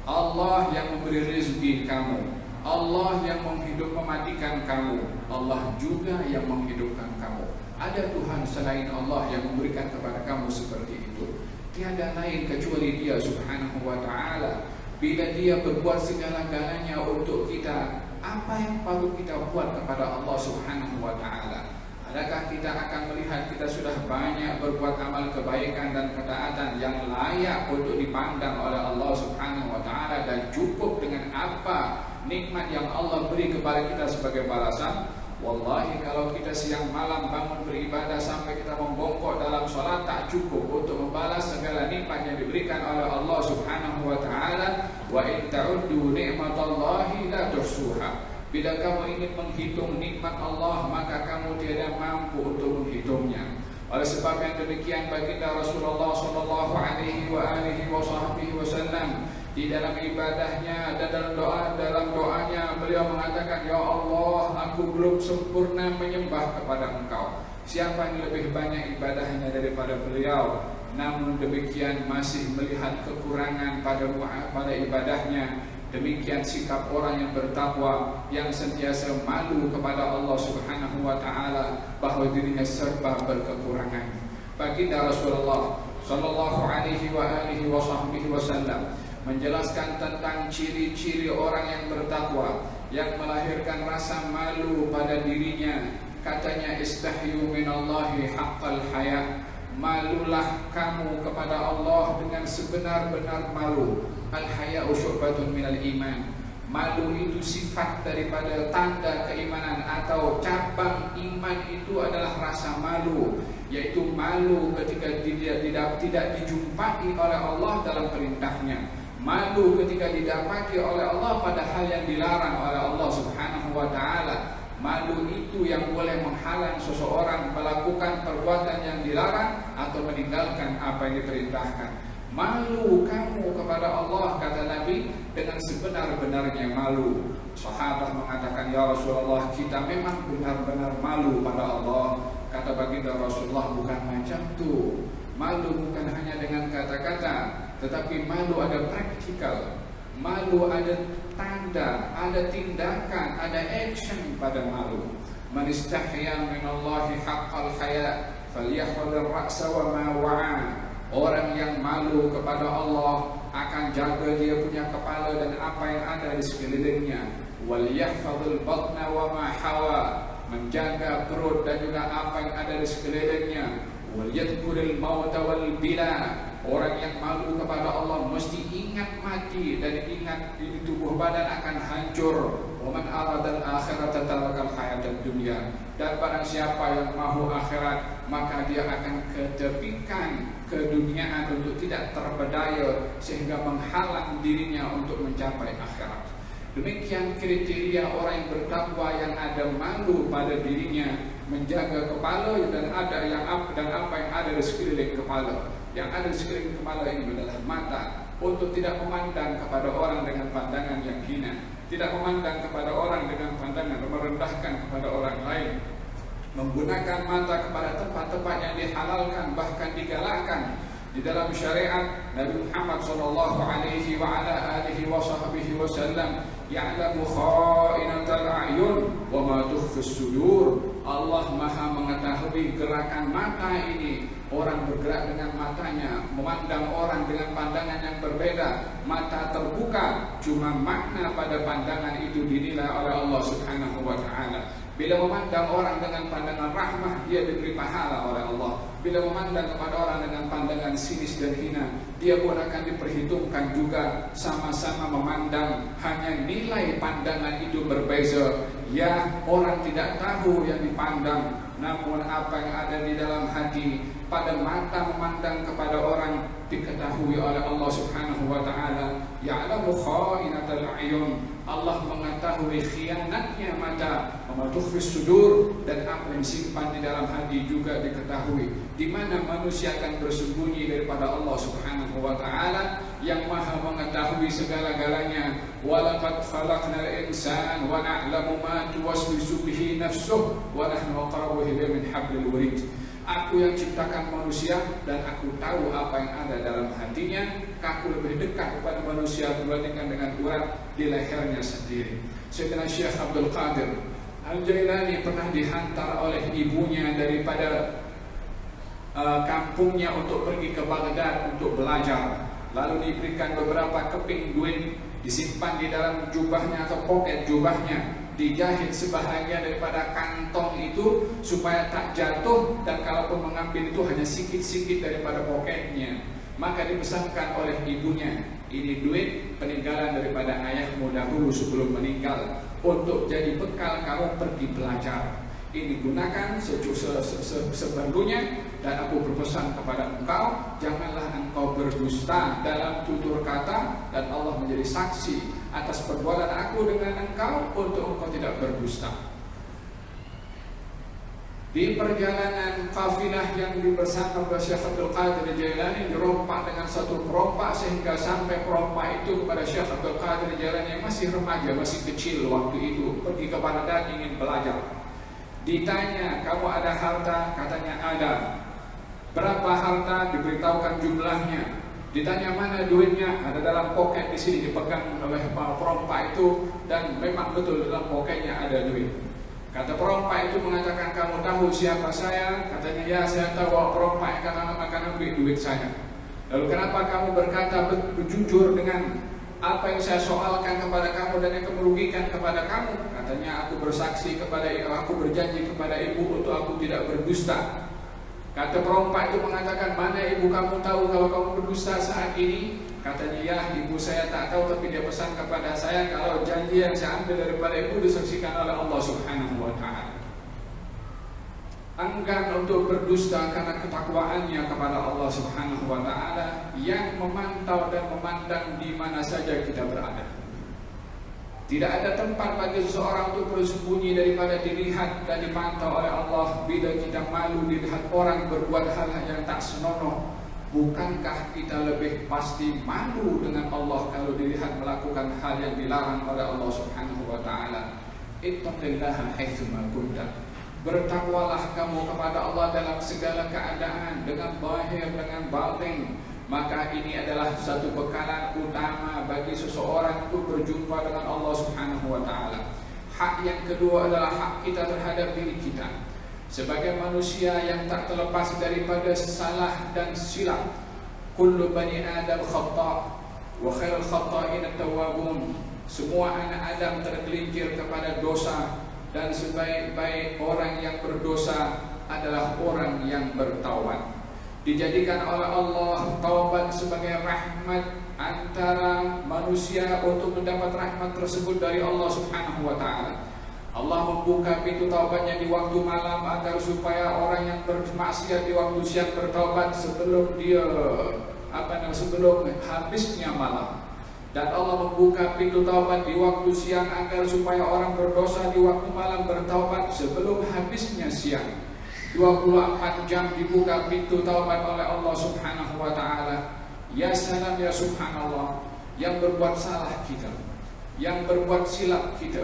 Allah yang memberi rezeki kamu, Allah yang mematikan kamu, Allah juga yang menghidupkan kamu. Ada Tuhan selain Allah yang memberikan kepada kamu seperti itu? Tiada lain kecuali Dia Subhanahu wa taala. Bila Dia berbuat segala-galanya untuk kita, apa yang perlu kita buat kepada Allah Subhanahu wa taala? Adakah kita akan melihat kita sudah banyak berbuat amal kebaikan dan ketaatan yang layak untuk dipandang oleh Allah Subhanahu wa taala, dan cukup dengan apa nikmat yang Allah beri kepada kita sebagai balasan? Wallahi, kalau kita siang malam bangun beribadah sampai kita membongkok dalam sholat, tak cukup untuk membalas segala nikmat yang diberikan oleh Allah Subhanahu wa taala. Wa in ta'uddu ni'matallahi la tuhsuha. Bila kamu ingin menghitung nikmat Allah, maka kamu tidak mampu untuk menghitungnya. Oleh sebab yang demikian, baginda Rasulullah sallallahu alaihi wasallam di dalam ibadahnya dan dalam doanya beliau mengatakan, "Ya Allah, aku belum sempurna menyembah kepada Engkau." Siapa yang lebih banyak ibadahnya daripada beliau, namun demikian masih melihat kekurangan pada ibadahnya. Demikian sikap orang yang bertakwa, yang sentiasa malu kepada Allah Subhanahu wa taala bahwa dirinya serba berkekurangan. Baginda Rasulullah sallallahu alaihi wasallam menjelaskan tentang ciri-ciri orang yang bertakwa. yang melahirkan rasa malu pada dirinya. Katanya, istahyu minallahi haqqal haya. Malulah kamu kepada Allah dengan sebenar-benar malu. Al-haya'u syu'batun minal iman. Malu itu sifat daripada tanda keimanan atau cabang iman. Itu adalah rasa malu, yaitu malu ketika tidak dijumpai oleh Allah dalam perintahnya, malu ketika didapati oleh Allah pada hal yang dilarang oleh Allah Subhanahu wa ta'ala. Malu itu yang boleh menghalang seseorang melakukan perbuatan yang dilarang atau meninggalkan apa yang diperintahkan. Malu kamu kepada Allah, kata Nabi, dengan sebenar-benarnya malu. Sahabat mengatakan, ya Rasulullah, kita memang benar-benar malu pada Allah. Kata baginda Rasulullah, bukan macam tu. Malu bukan hanya dengan kata-kata, tetapi malu ada praktikal. Malu ada tanda, ada tindakan, ada action pada malu. Man istahya minallahi haqqal haya falyahfadhir ra'sa wa ma wa'a. Orang yang malu kepada Allah akan jaga dia punya kepala dan apa yang ada di sekelilingnya. Wal yahfadhul batna wa ma hawa. Menjaga perut dan juga apa yang ada di sekelilingnya. Wal yadhkuril mauta wal bila. Orang yang malu kepada Allah mesti ingat mati dan ingat di tubuh badan akan hancur. Wa man aradal akhirata tarakal hayatad dunya. Dan barang siapa yang mahu akhirat, maka dia akan ketepikan keduniaan untuk tidak terberdaya sehingga menghalang dirinya untuk mencapai akhirat. Demikian kriteria orang yang bertakwa yang ada malu pada dirinya, menjaga kepala dan apa yang ada di sekeliling kepala. Yang ada di sekeliling kepala ini adalah mata, untuk tidak memandang kepada orang dengan pandangan yang hina, tidak memandang kepada orang dengan pandangan merendahkan kepada orang lain, menggunakan mata kepada tempat-tempat yang dihalalkan bahkan digalakkan di dalam syariat. Nabi Muhammad sallallahu alaihi wa ala alihi wa sahbihi wasallam ya'lamu kha'inatal a'yun wa ma tukhfis sudur. Allah Maha mengetahui gerakan mata ini. Orang bergerak dengan matanya, memandang orang dengan pandangan yang berbeda. Mata terbuka, cuma makna pada pandangan itu dinilai oleh Allah Subhanahu wa ta'ala. Bila memandang orang dengan pandangan rahmah, dia diberi pahala oleh Allah. Bila memandang kepada orang dengan pandangan sinis dan hina, dia pun akan diperhitungkan juga. Sama-sama memandang, hanya nilai pandangan itu berbeza. Ya, orang tidak tahu yang dipandang, namun apa yang ada di dalam hati. Pada mata memandang kepada orang diketahui oleh Allah Subhanahu wa ta'ala. Ya'lamu kha'inatal a'yun. Allah mengetahui khianatnya mata, wa tukhfis sudur, dan apa yang disimpan di dalam hati juga diketahui. Di mana manusia akan bersembunyi daripada Allah Subhanahu wa ta'ala yang Maha mengetahui segala-galanya. Walaqad khalaqnal insana wa na'lamu ma tuwaswisu bihi nafsuhu wa nahnu aqrabu ilayhi min hablil warid. Aku yang ciptakan manusia dan aku tahu apa yang ada dalam hatinya. Aku lebih dekat kepada manusia dibandingkan dengan urat di lehernya sendiri. Sayyidina Syekh Abdul Qadir Al-Jailani pernah dihantar oleh ibunya daripada kampungnya untuk pergi ke Baghdad untuk belajar. Lalu diberikan beberapa keping duit, disimpan di dalam jubahnya atau poket jubahnya, dijahit sebahagian daripada kantong itu supaya tak jatuh, dan kalaupun mengambil itu hanya sikit-sikit daripada poketnya. Maka dipesankan oleh ibunya, ini duit peninggalan daripada ayahmu dahulu sebelum meninggal, untuk jadi bekal kamu pergi belajar. Ini gunakan seperlunya, dan aku berpesan kepada engkau, janganlah engkau berdusta dalam tutur kata, dan Allah menjadi saksi atas perbuatan aku dengan engkau untuk engkau tidak berdusta. Di perjalanan kafilah yang bersama Syekh Abdul Qadir Jailani dirompak dengan satu perompak, sehingga sampai perompak itu kepada Syekh Abdul Qadir Jailani yang masih remaja, masih kecil waktu itu, pergi ke Baghdad ingin belajar. Ditanya, kamu ada harta? Katanya ada. Berapa harta? Diberitahukan jumlahnya. Ditanya, mana duitnya? Ada dalam poket di sini, dipegang oleh perompak itu, dan memang betul dalam poketnya ada duit. Kata perompak itu mengatakan, kamu tahu siapa saya? Katanya, ya saya tahu perompak yang akan ambil duit saya. Lalu kenapa kamu berkata berjujur dengan apa yang saya soalkan kepada kamu dan yang merugikan kepada kamu? Katanya, aku bersaksi kepada aku berjanji kepada ibu untuk aku tidak berdusta. Kata perompak itu mengatakan, mana ibu kamu tahu kalau kamu berdusta saat ini? Katanya, ya ibu saya tak tahu, tapi dia pesan kepada saya kalau janji yang saya ambil daripada ibu disaksikan oleh Allah Subhanahu wa ta'ala. Enggan untuk berdusta karena ketakwaannya kepada Allah Subhanahu wa ta'ala yang memantau dan memandang di mana saja kita berada. Tidak ada tempat bagi seseorang untuk bersembunyi daripada dilihat dan dipantau oleh Allah. Bila kita malu dilihat orang berbuat hal yang tak senonoh, bukankah kita lebih pasti malu dengan Allah kalau dilihat melakukan hal yang dilarang oleh Allah Subhanahu wa ta'ala? Ittaqillaha haitsu ma kunta. Bertakwalah kamu kepada Allah dalam segala keadaan, dengan zahir, dengan batin. Maka ini adalah satu bekalan utama bagi seseorang untuk berjumpa dengan Allah Subhanahu wa ta'ala. Hak yang kedua adalah hak kita terhadap diri kita sebagai manusia yang tak terlepas daripada salah dan silap. Kullu bani Adam khata' wa khairul khata'in at-tawwabun. Semua anak Adam tergelincir kepada dosa, dan sebaik-baik orang yang berdosa adalah orang yang bertaubat. Dijadikan oleh Allah taubat sebagai rahmat antara manusia untuk mendapat rahmat tersebut dari Allah Subhanahu wa ta'ala. Allah membuka pintu taubatnya di waktu malam agar supaya orang yang bermaksiat di waktu siang bertaubat sebelum sebelum habisnya malam. Dan Allah membuka pintu taubat di waktu siang agar supaya orang berdosa di waktu malam bertaubat sebelum habisnya siang. 24 jam dibuka pintu taubat oleh Allah Subhanahu wa ta'ala. Ya salam, ya subhanallah. Yang berbuat salah kita, yang berbuat silap kita,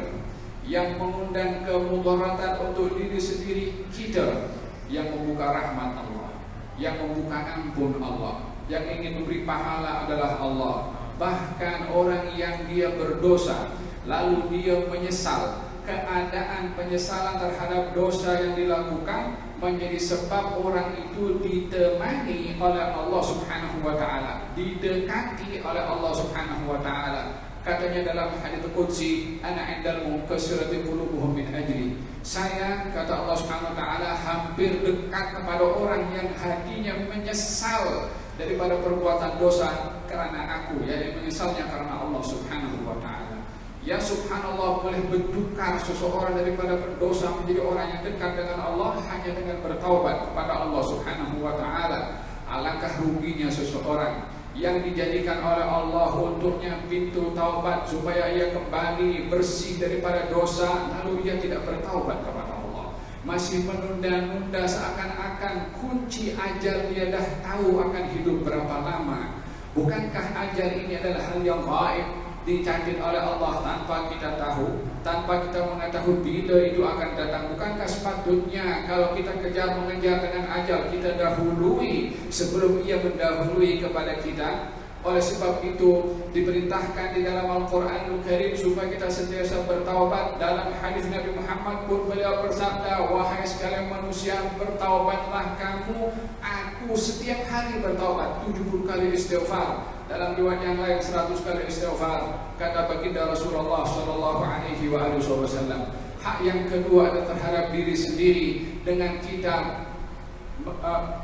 yang mengundang kemudaratan untuk diri sendiri kita, yang membuka rahmat Allah, yang membuka ampun Allah, yang ingin memberi pahala adalah Allah. Bahkan orang yang dia berdosa lalu dia menyesal, keadaan penyesalan terhadap dosa yang dilakukan menjadi sebab orang itu ditemani oleh Allah Subhanahu wa ta'ala, didekati oleh Allah Subhanahu wa ta'ala. Katanya dalam hadits qudsi, ana indal kasrati qulubuhum min ajli. Saya, kata Allah Subhanahu wa ta'ala, hampir dekat kepada orang yang hatinya menyesal daripada perbuatan dosa karena aku, yakni menyesalnya karena Allah Subhanahu wa ta'ala. Ya subhanallah, boleh bertukar seseorang daripada berdosa menjadi orang yang dekat dengan Allah hanya dengan bertaubat kepada Allah Subhanahu wa ta'ala. Alangkah ruginya seseorang yang dijadikan oleh Allah untuknya pintu taubat supaya ia kembali bersih daripada dosa, lalu ia tidak bertaubat kepada Allah, masih menunda-nunda seakan-akan kunci ajal dia dah tahu akan hidup berapa lama. Bukankah ajal ini adalah hal yang gaib, dicatat oleh Allah tanpa kita tahu, tanpa kita mengetahui bila itu akan datang? Bukankah sepatutnya kalau kita mengejar dengan ajal, kita dahului sebelum ia mendahului kepada kita? Oleh sebab itu diperintahkan di dalam Al-Quranul Karim supaya kita sentiasa bertaubat. Dalam hadis Nabi Muhammad pun beliau bersabda, wahai sekalian manusia, bertaubatlah kamu, aku setiap hari bertaubat 70 kali istighfar. Dalam riwayat yang lain 100 kali istighfar. Kata baginda Rasulullah sallallahu alaihi wasallam. Hak yang kedua adalah terhadap diri sendiri, dengan kita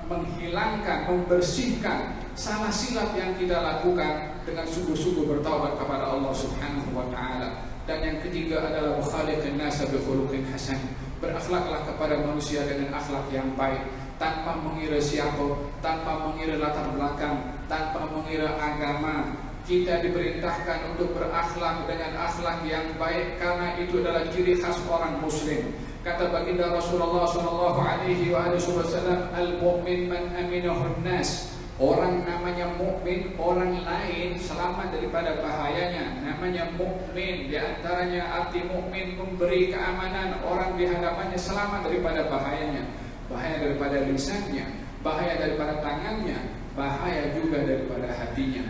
menghilangkan, membersihkan salah silap yang kita lakukan dengan sungguh-sungguh bertaubat kepada Allah Subhanahu wa ta'ala. Dan yang ketiga adalah khaliqin nasa bi khuluqin hasan. Berakhlaklah kepada manusia dengan akhlak yang baik, tanpa mengira siapa, tanpa mengira latar belakang, tanpa mengira agama. Kita diperintahkan untuk berakhlak dengan akhlak yang baik karena itu adalah ciri khas orang muslim. Kata baginda Rasulullah sallallahu alaihi wasallam, al-mu'min man aminahu nas. Orang namanya mukmin, orang lain selamat daripada bahayanya. Namanya mukmin, di antaranya arti mukmin memberi keamanan, orang di hadapannya selamat daripada bahayanya. Bahaya daripada lisannya, bahaya daripada tangannya, bahaya juga daripada hatinya.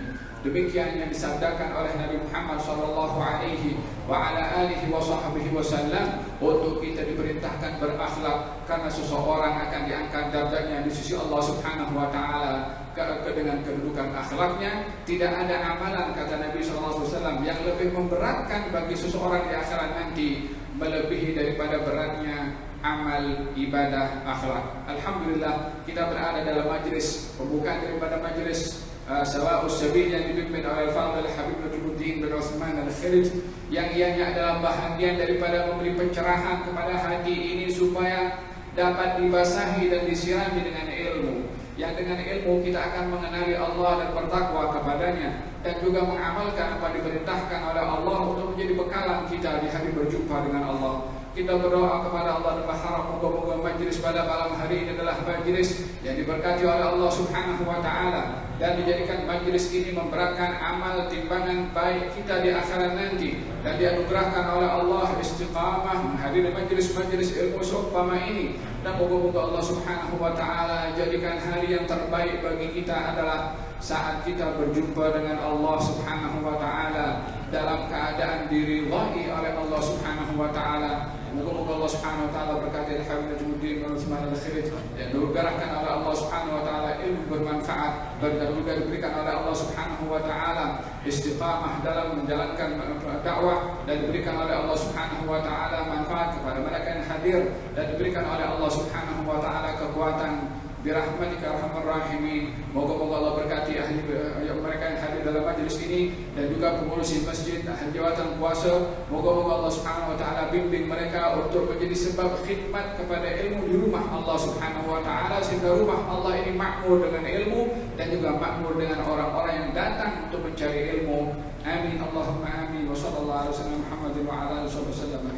Demikian yang disabdakan oleh Nabi Muhammad sallallahu alaihi wasallam untuk kita diperintahkan berakhlak karena seseorang akan diangkat derajatnya di sisi Allah Subhanahu wa taala dengan kedudukan akhlaknya. Tidak ada amalan, kata Nabi sallallahu alaihi wasallam, yang lebih memberatkan bagi seseorang di akhirat nanti melebihi daripada beratnya amal ibadah akhlak. Alhamdulillah kita berada dalam majlis pembukaan daripada majlis Sawa'us Sabil yang dipimpin oleh Al-Fadhil Habib Najmuddin bin Utsman Al-Khirij, yang ianya adalah bahagian daripada memberi pencerahan kepada hati ini supaya dapat dibasahi dan disirami dengan ilmu, yang dengan ilmu kita akan mengenali Allah dan bertakwa kepadanya, dan juga mengamalkan apa diperintahkan oleh Allah untuk menjadi bekalan kita di hari berjumpa dengan Allah. Kita berdoa kepada Allah dan berharap moga-moga majlis pada malam hari ini adalah majlis yang diberkati oleh Allah Subhanahu wa taala, dan dijadikan majlis ini memberatkan amal timbangan baik kita di akhirat nanti, dan dianugerahkan oleh Allah istiqamah menghadiri majlis-majlis ilmu seumpama ini. Dan moga-moga Allah Subhanahu wa taala jadikan hari yang terbaik bagi kita adalah saat kita berjumpa dengan Allah Subhanahu wa taala dalam keadaan diridhai oleh Allah Subhanahu wa taala. Moga-moga Allah Subhanahu wa taala berkati Al-Habib Najmuddin bin Utsman Al-Khirij dan dianugerahkan oleh Allah Subhanahu wa taala ilmu bermanfaat, dan juga diberikan oleh Allah Subhanahu wa taala istiqamah dalam menjalankan dakwah, dan diberikan oleh Allah Subhanahu wa taala manfaat kepada mereka yang hadir, dan diberikan oleh Allah Subhanahu wa taala kekuatan birahmatika arhamar rahimin. Moga-moga Allah berkati ahli mereka yang hadir dalam majlis ini, dan juga pengurus masjid, ahli jawatan puasa. Moga-moga Allah Subhanahu wa taala bimbing mereka untuk menjadi sebab khidmat kepada ilmu di rumah Allah Subhanahu wa taala, sehingga rumah Allah ini makmur dengan ilmu dan juga makmur dengan orang-orang yang datang untuk mencari ilmu. Amin Allahumma amin. Wa sallallahu alaihi wasallam Muhammadin wa ala alihi wasallam.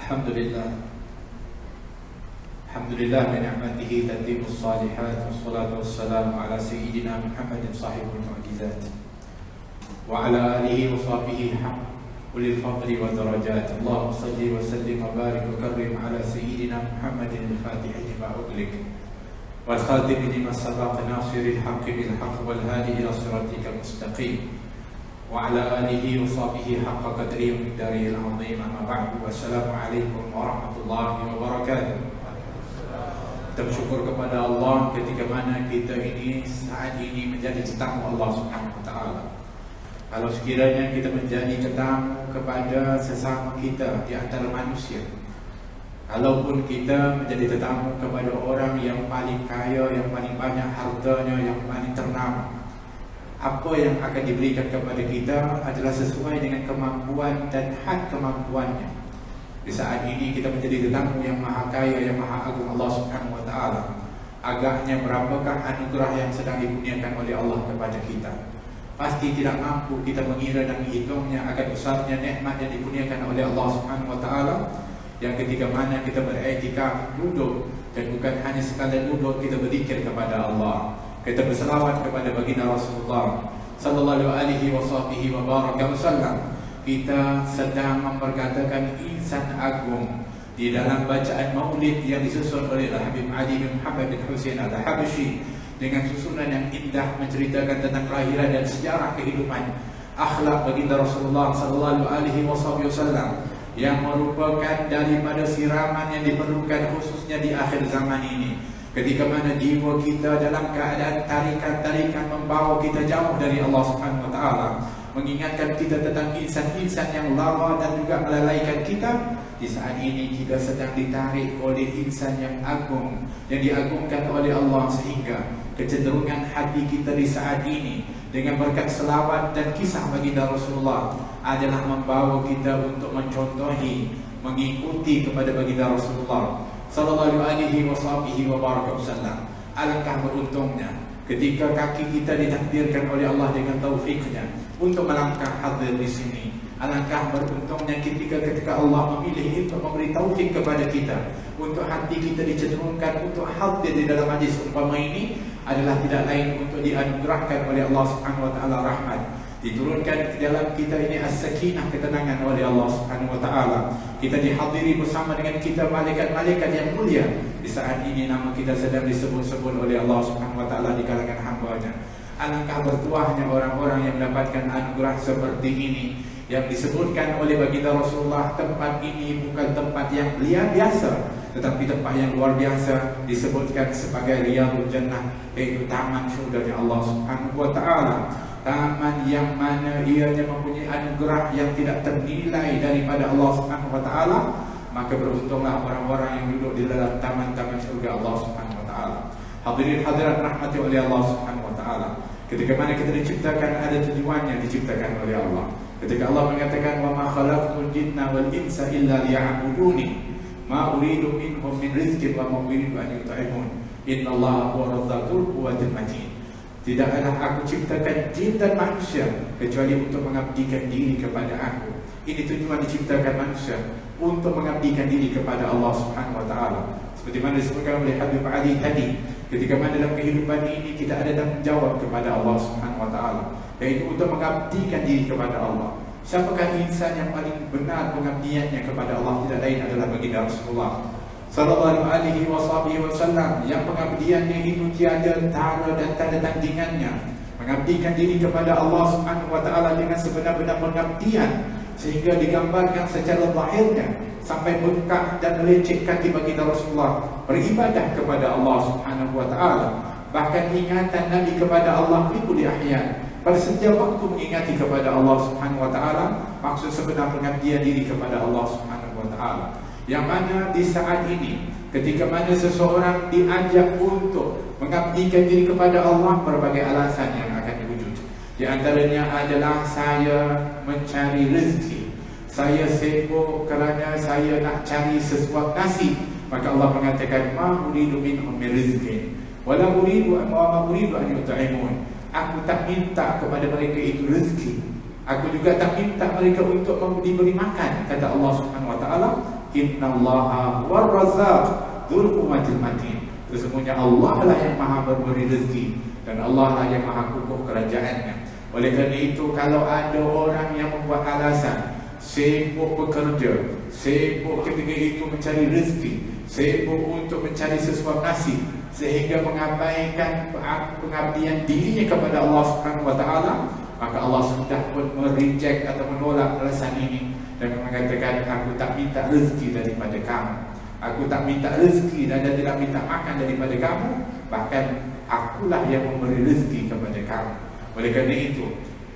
Alhamdulillah. Alhamdulillah bi ni'matihi tatimmus salihat, wassalatu wassalamu ala sayyidina Muhammadin sahibul mu'jizat wa ala alihi wa sahbihi ulil fadli wa darajat. Allahumma salli wa sallim wa barik wa karrim ala sayyidina Muhammadin al-fatihi lima ughliq wal khatimi lima sabaq nasiril haqqi bil haqq wal hadi ila siratikal mustaqim wa ala alihi wa sahbihi haqqa qadrihi wa miqdarihi al-'azim. Amma ba'du. Wassalamualaikum warahmatullahi wabarakatuh. Kita bersyukur kepada Allah ketika mana kita ini saat ini menjadi tetamu Allah Subhanahu wa taala. Kalau sekiranya kita menjadi tetamu kepada sesama kita di antara manusia, kalaupun kita menjadi tetamu kepada orang yang paling kaya, yang paling banyak hartanya, yang paling ternama, apa yang akan diberikan kepada kita adalah sesuai dengan kemampuan dan had kemampuannya. Di saat ini kita menjadi tetamu yang maha kaya, yang maha agung Allah Subhanahu wa taala. Agaknya berapakah anugerah yang sedang dikurniakan oleh Allah kepada kita? Pasti tidak mampu kita mengira dan menghitungnya akan besarnya nikmat yang dikurniakan oleh Allah Subhanahu wa taala, yang ketika mana kita beriktikaf duduk, dan bukan hanya sekadar duduk, kita berzikir kepada Allah, kita berselawat kepada baginda Rasulullah sallallahu alaihi wasallam. Kita sedang memperkatakan insan agung di dalam bacaan maulid yang disusun oleh Habib Ali bin Muhammad bin Husain Al-Habsyi, dengan susunan yang indah menceritakan tentang kelahiran dan sejarah kehidupan akhlak baginda Rasulullah sallallahu alaihi wasallam, yang merupakan daripada siraman yang diperlukan khususnya di akhir zaman ini, ketika mana jiwa kita dalam keadaan tarikan-tarikan membawa kita jauh dari Allah Subhanahu wa taala. mengingatkan kita tentang insan-insan yang lara dan juga melalaikan kita. Di saat ini kita sedang ditarik oleh insan yang agung, yang diagungkan oleh Allah, sehingga kecenderungan hati kita di saat ini dengan berkat selawat dan kisah baginda Rasulullah adalah membawa kita untuk mencontohi, mengikuti kepada baginda Rasulullah sallallahu alaihi wasallam. Alangkah beruntungnya ketika kaki kita ditakdirkan oleh Allah dengan taufiknya untuk melangkah hadir di sini. Alangkah beruntungnya ketika Allah memilih untuk memberi taufik kepada kita, untuk hati kita dicenderungkan untuk hadir di dalam majlis umpama ini, adalah tidak lain untuk dianugerahkan oleh Allah Subhanahu wa taala rahmat. Diturunkan ke dalam kita ini as-sakinah, ketenangan oleh Allah Subhanahu wa taala. Kita dihadiri bersama dengan kita malaikat-malaikat yang mulia. Di saat ini nama kita sedang disebut-sebut oleh Allah Subhanahu wa taala di kalangan hamba-Nya. Alangkah bertuahnya orang-orang yang mendapatkan anugerah seperti ini, yang disebutkan oleh baginda Rasulullah, tempat ini bukan tempat yang biasa, tetapi tempat yang luar biasa, disebutkan sebagai Riyadul Jannah, yaitu taman syurga Allah Subhanahu wa taala. Taman yang mana ianya mempunyai anugerah yang tidak ternilai daripada Allah Subhanahu wa taala. Maka beruntunglah orang-orang yang duduk di dalam taman-taman syurga Allah Subhanahu wa taala. Hadirin hadirat rahmati oleh Allah Subhanahu wa taala. Ketika mana kita diciptakan, ada tujuannya diciptakan oleh Allah. Ketika Allah mengatakan wa ma khalaqtul jinna wal insa illa liya'buduni ma uridu minhum min rizqin wa ma uridu an yut'imun innallaha huwa razzaqul quwwatul matin. Tidaklah aku ciptakan jin dan manusia kecuali untuk mengabdikan diri kepada aku. Ini tujuan diciptakan manusia, untuk mengabdikan diri kepada Allah Subhanahu wa taala. Seperti mana disebutkan oleh Habib Ali tadi, ketika mana dalam kehidupan ini kita ada tanggungjawab kepada Allah Subhanahu wa taala, yaitu untuk mengabdikan diri kepada Allah. Siapakah insan yang paling benar pengabdiannya kepada Allah? Tidak lain adalah baginda Rasulullah sallallahu alaihi wasallam, yang pengabdiannya itu tiada tara dan tanda tandingannya. Mengabdikan diri kepada Allah Subhanahu wa taala dengan sebenar-benar pengabdian, sehingga digambarkan secara zahirnya sampai bengkak dan melecet kaki baginda Rasulullah beribadah kepada Allah Subhanahu wa taala. Bahkan ingatan Nabi kepada Allah itu diahyan, pada setiap waktu mengingati kepada Allah Subhanahu wa taala. Maksud sebenar pengabdian diri kepada Allah Subhanahu wa taala, yang mana di saat ini ketika mana seseorang diajak untuk mengabdikan diri kepada Allah, berbagai alasan yang akan diwujud. Di antaranya adalah saya mencari rezeki, saya sibuk kerana saya nak cari sesuap nasi. Maka Allah mengatakan ma uridu minhum min rizqin wala uridu an yut'imun. Aku tak minta kepada mereka itu rezeki, aku juga tak minta mereka untuk diberi makan. Kata Allah Subhanahu wa taala, innallaha huwar razzaq dzul quwwatil matin. Sesungguhnya Allah lah yang maha memberi rezeki, dan Allah lah yang maha kukuh kerajaannya. Oleh kerana itu, kalau ada orang yang membuat alasan sibuk bekerja, sibuk ketika itu mencari rezeki, sibuk untuk mencari sesuap nasi, sehingga mengabaikan pengabdian dirinya kepada Allah Subhanahu wa taala, maka Allah sudah pun mereject atau menolak alasan ini dan mengatakan, aku tak minta rezeki daripada kamu, aku tak minta rezeki dan tidak minta makan daripada kamu, bahkan akulah yang memberi rezeki kepada kamu. Oleh kerana itu,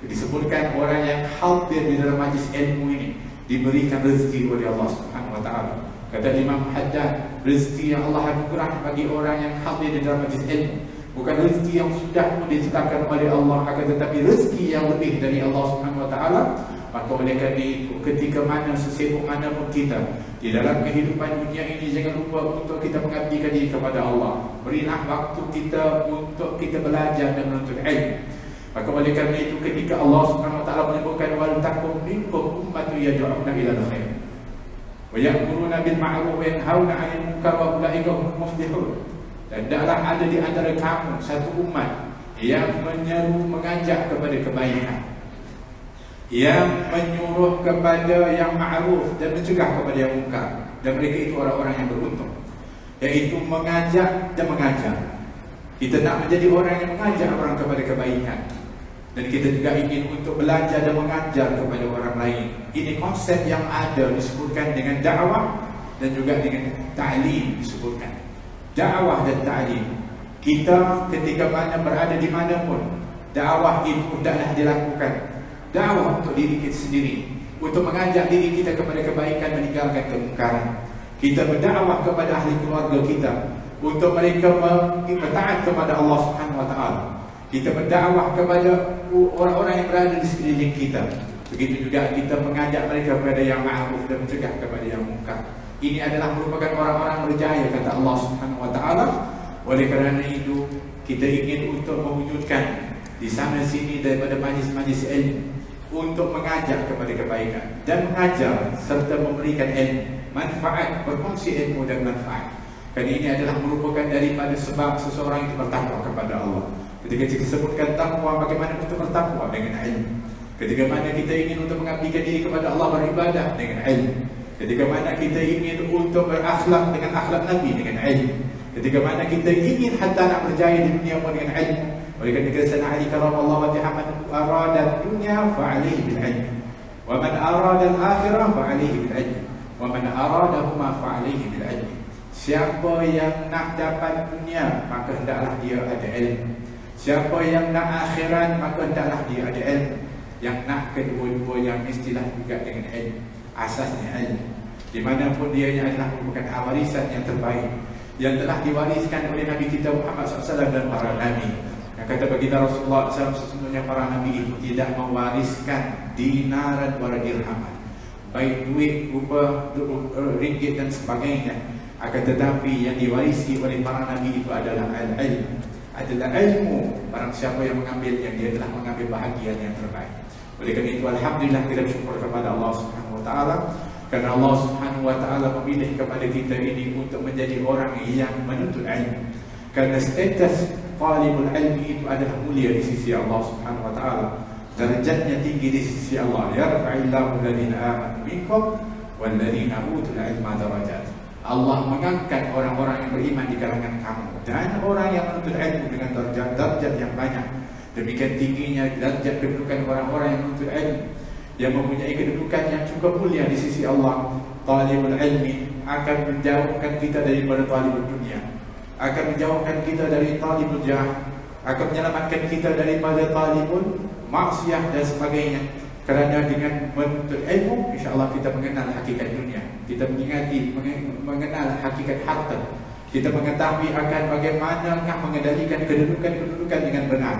disebutkan orang yang hadir di dalam majlis ilmu ini diberikan rezeki oleh Allah Subhanahu wa taala. Kata Imam Haddad, rezeki yang Allah anugerah bagi orang yang hadir di dalam majlis ilmu bukan rezeki yang sudah pun ditetapkan oleh Allah, akan tetapi rezeki yang lebih dari Allah Subhanahu wa taala. Maka oleh kerana itu, ketika mana sesibuk mana pun kita di dalam kehidupan dunia ini, jangan lupa untuk kita mengabdikan diri kepada Allah. Berilah waktu kita untuk kita belajar dan menuntut ilmu. Maka oleh kerana itu, ketika Allah Subhanahu wa taala menyebutkan wal takum minkum ummatun yad'una ila al-khair wa ya'muruna bil ma'ruf wa yanhauna 'anil munkar wa ulaika humul muflihun, dan hendaklah ada di antara kamu satu umat yang menyeru, mengajak kepada kebaikan, yang menyuruh kepada yang ma'ruf dan mencegah kepada yang munkar, dan mereka itu orang-orang yang beruntung, yaitu mengajak dan mengajar. Kita nak menjadi orang yang mengajak orang kepada kebaikan, dan kita juga ingin untuk belajar dan mengajar kepada orang lain. Ini konsep yang ada disebutkan dengan dakwah dan juga dengan ta'lim disebutkan. Dakwah dan ta'lim, kita ketika mana berada di mana pun, dakwah itu hendaklah dilakukan. dakwah untuk diri kita sendiri, untuk mengajak diri kita kepada kebaikan, meninggalkan kemungkaran. Kita berdakwah kepada ahli keluarga kita untuk mereka taat kepada Allah Subhanahu wa taala. Kita berdakwah kepada orang-orang yang berada di sekeliling kita. Begitu juga kita mengajak mereka kepada yang ma'ruf dan mencegah kepada yang munkar. Ini adalah merupakan orang-orang berjaya, kata Allah Subhanahu wa taala. Oleh kerana itu, kita ingin untuk mewujudkan di sana sini daripada majlis-majlis ilmu untuk mengajak kepada kebaikan dan mengajar serta memberikan ilmu, manfaat, berkongsi ilmu dan manfaat. Kerana ini adalah merupakan daripada sebab seseorang itu bertakwa kepada Allah. Ketika kita sebutkan takwa, bagaimana kita bertakwa? Dengan ilmu. Ketika mana kita ingin untuk mengabdikan diri kepada Allah, beribadah dengan ilmu. Ketika mana kita ingin untuk berakhlak dengan akhlak Nabi, dengan ilmu. Ketika mana kita ingin hatta nak berjaya di dunia pun dengan ilmu. Oleh kerana Sayyidina Ali karamallahu wajhahu arada dunya fa'alaihi bil ilm, wa man arada al-akhirah fa'alaihi bil ilm, wa man aradahuma fa'alaihi bil ilm. Siapa yang nak dapat dunia, maka hendaklah dia ada ilmu. Siapa yang nak akhirat, maka hendaklah dia ada ilmu. Yang nak kedua-duanya mestilah juga dengan ilmu. Asasnya ilmu. Di mana pun dia adalah merupakan warisan yang terbaik yang telah diwariskan oleh Nabi kita Muhammad SAW dan para Nabi. Yang kata baginda Rasulullah SAW, sesungguhnya para Nabi itu tidak mewariskan dinaran wala dirhaman, baik duit rupa ringgit dan sebagainya. Akan tetapi yang diwarisi oleh para Nabi itu adalah ilmu. Adalah ilmu. Barang siapa yang mengambil, yang dia telah mengambil bahagian yang terbaik. Oleh kerana itu, alhamdulillah kita bersyukur kepada Allah Subhanahu wa taala, kerana Allah Subhanahu wa taala memilih kepada kita ini untuk menjadi orang yang menuntut ilmu. Kerana status talibul ilmi itu adalah mulia di sisi Allah Subhanahu wa taala. Darjatnya tinggi di sisi Allah. Yarfa'illahu alladhina amanu minkum wal ladzina utul ilma darajat. Allah mengangkat orang-orang yang beriman di kalangan kamu dan orang yang menuntut ilmu dengan darjat yang banyak. Demikian tingginya darjat kedudukan orang-orang yang menuntut ilmu, yang mempunyai kedudukan yang cukup mulia di sisi Allah. Talibul ilmi akan menjauhkan kita daripada talibul dunia, akan menjauhkan kita dari talibul jah, akan menyelamatkan kita daripada talibul maksiat dan sebagainya. Kerana dengan menuntut ilmu, insya-Allah kita mengenal hakikat dunia, kita mengenal hakikat harta, kita mengetahui akan bagaimanakah mengendalikan kedudukan-kedudukan dengan benar.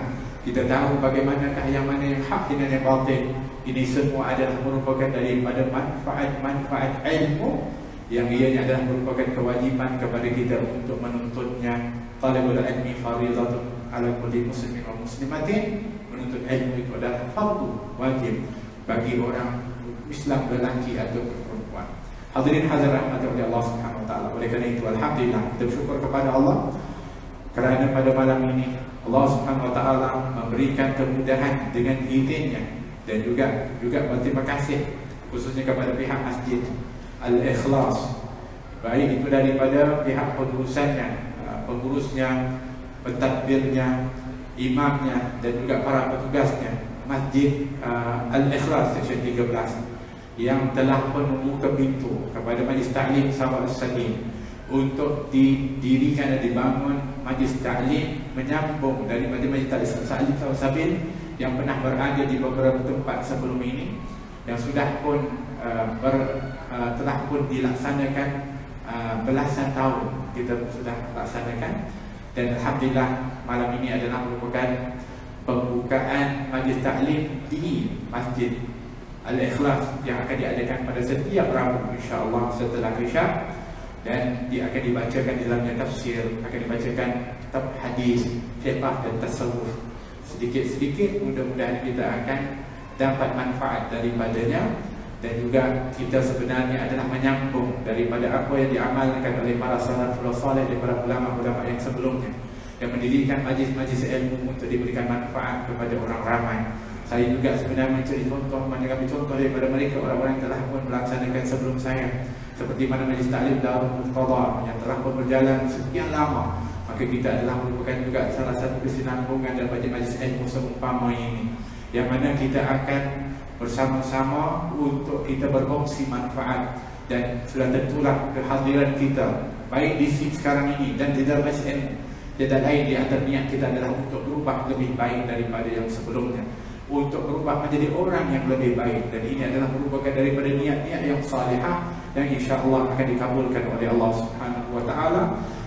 Kita tahu bagaimanakah yang mana yang hak dengan yang batil. Ini semua adalah merupakan daripada manfaat-manfaat ilmu yang ianya adalah merupakan kewajiban kepada kita untuk menuntutnya. Talabul ilmi fardhatun 'ala kulli muslimin wa muslimatin. Menuntut ilmu itu adalah fardu wajib bagi orang Islam lelaki atau perempuan. Hadirin hadirat rahmati Allah Subhanahu wa taala. Oleh kerana itu, alhamdulillah kita bersyukur kepada Allah kerana pada malam ini Allah Subhanahu wa taala memberikan kemudahan dengan izinnya, dan juga berterima kasih khususnya kepada pihak Masjid Al-Ikhlas, baik itu daripada pihak pengurusannya, pengurusnya, pentadbirnya, imamnya dan juga para petugasnya Masjid Al-Ikhlas Seksyen 13 yang telah pun membuka pintu kepada Majlis Ta'lim Sabah As-Salim untuk didirikan dan dibangun majlis ta'lim menyambung dari Majlis Ta'lim Sabah Sabil yang pernah berada di beberapa tempat sebelum ini, yang sudah pun telah pun dilaksanakan belasan tahun kita sudah laksanakan. Dan alhamdulillah malam ini adalah merupakan pembukaan majlis taklim di Masjid Al-Ikhlas yang akan diadakan pada setiap Rabu insya-Allah setelah Isya, dan dia akan dibacakan di dalamnya tafsir, akan dibacakan kitab hadis, fiqh dan tasawuf. Sedikit-sedikit mudah-mudahan kita akan dapat manfaat daripadanya, dan juga kita sebenarnya adalah menyambung daripada apa yang diamalkan oleh para salafus saleh dan para ulama-ulama yang sebelumnya, yang mendirikan majlis-majlis ilmu untuk diberikan manfaat kepada orang ramai. Saya juga sebenarnya mencari contoh, mengambil contoh daripada mereka, orang-orang yang telah pun melaksanakan sebelum saya, seperti mana Majlis Ta'lim Darul Muqtada yang telah pun berjalan sekian lama. Maka kita adalah merupakan juga salah satu kesinambungan daripada majlis ilmu seumpama ini, yang mana kita akan bersama-sama untuk kita berkongsi manfaat. Dan sudah tentulah kehadiran kita baik di sini sekarang ini dan di dalam majlis ilmu, tiada lain di antara niat kita adalah untuk berubah lebih baik daripada yang sebelumnya, untuk berubah menjadi orang yang lebih baik, dan ini adalah merupakan daripada niat-niat yang salihah yang insya-Allah akan dikabulkan oleh Allah Subhanahu wa taala,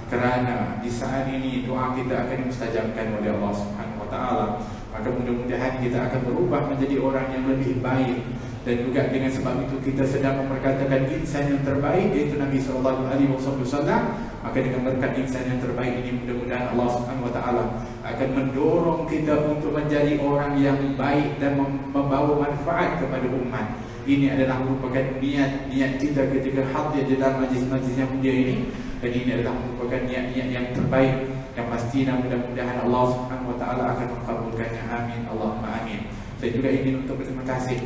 kerana di saat ini doa kita akan mustajabkan oleh Allah Subhanahu wa taala. Maka mudah-mudahan kita akan berubah menjadi orang yang lebih baik, dan juga dengan sebab itu kita sedang memperkatakan insan yang terbaik iaitu Nabi sallallahu alaihi wasallam. Maka dengan berkat insan yang terbaik ini mudah-mudahan Allah Subhanahu wa taala akan mendorong kita untuk menjadi orang yang baik dan membawa manfaat kepada umat. Ini adalah merupakan niat kita ketika hadir di dalam majlis-majlis yang mulia ini, dan ini adalah merupakan niat-niat yang terbaik yang pastinya mudah-mudahan Allah Subhanahu wa taala akan mengabulkannya. Amin, Allahumma amin. Saya juga ingin untuk berterima kasih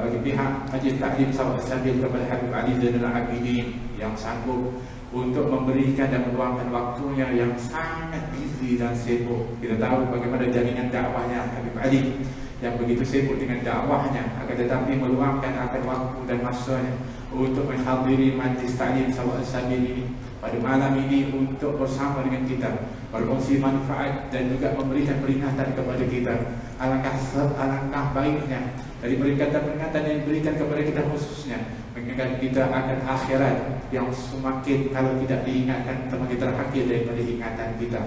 bagi pihak Majlis Taklim Sahabat Sabil kepada Habib Ali Zainal Abidin yang sanggup untuk memberikan dan meluangkan waktunya yang sangat busy dan sibuk. Kita tahu bagaimana jaringan dakwahnya Habib Ali yang begitu sibuk dengan dakwahnya, akan tetapi meluangkan akan waktu dan masanya untuk menghadiri Majlis Taklim Sahabat Sabil ini pada malam ini untuk bersama dengan kita berkongsi manfaat dan juga memberikan peringatan kepada kita. Alangkah baiknya dari peringatan-peringatan yang diberikan kepada kita khususnya mengingatkan kita akan akhirat yang semakin kalau tidak diingatkan semakin terhakir daripada ingatan kita.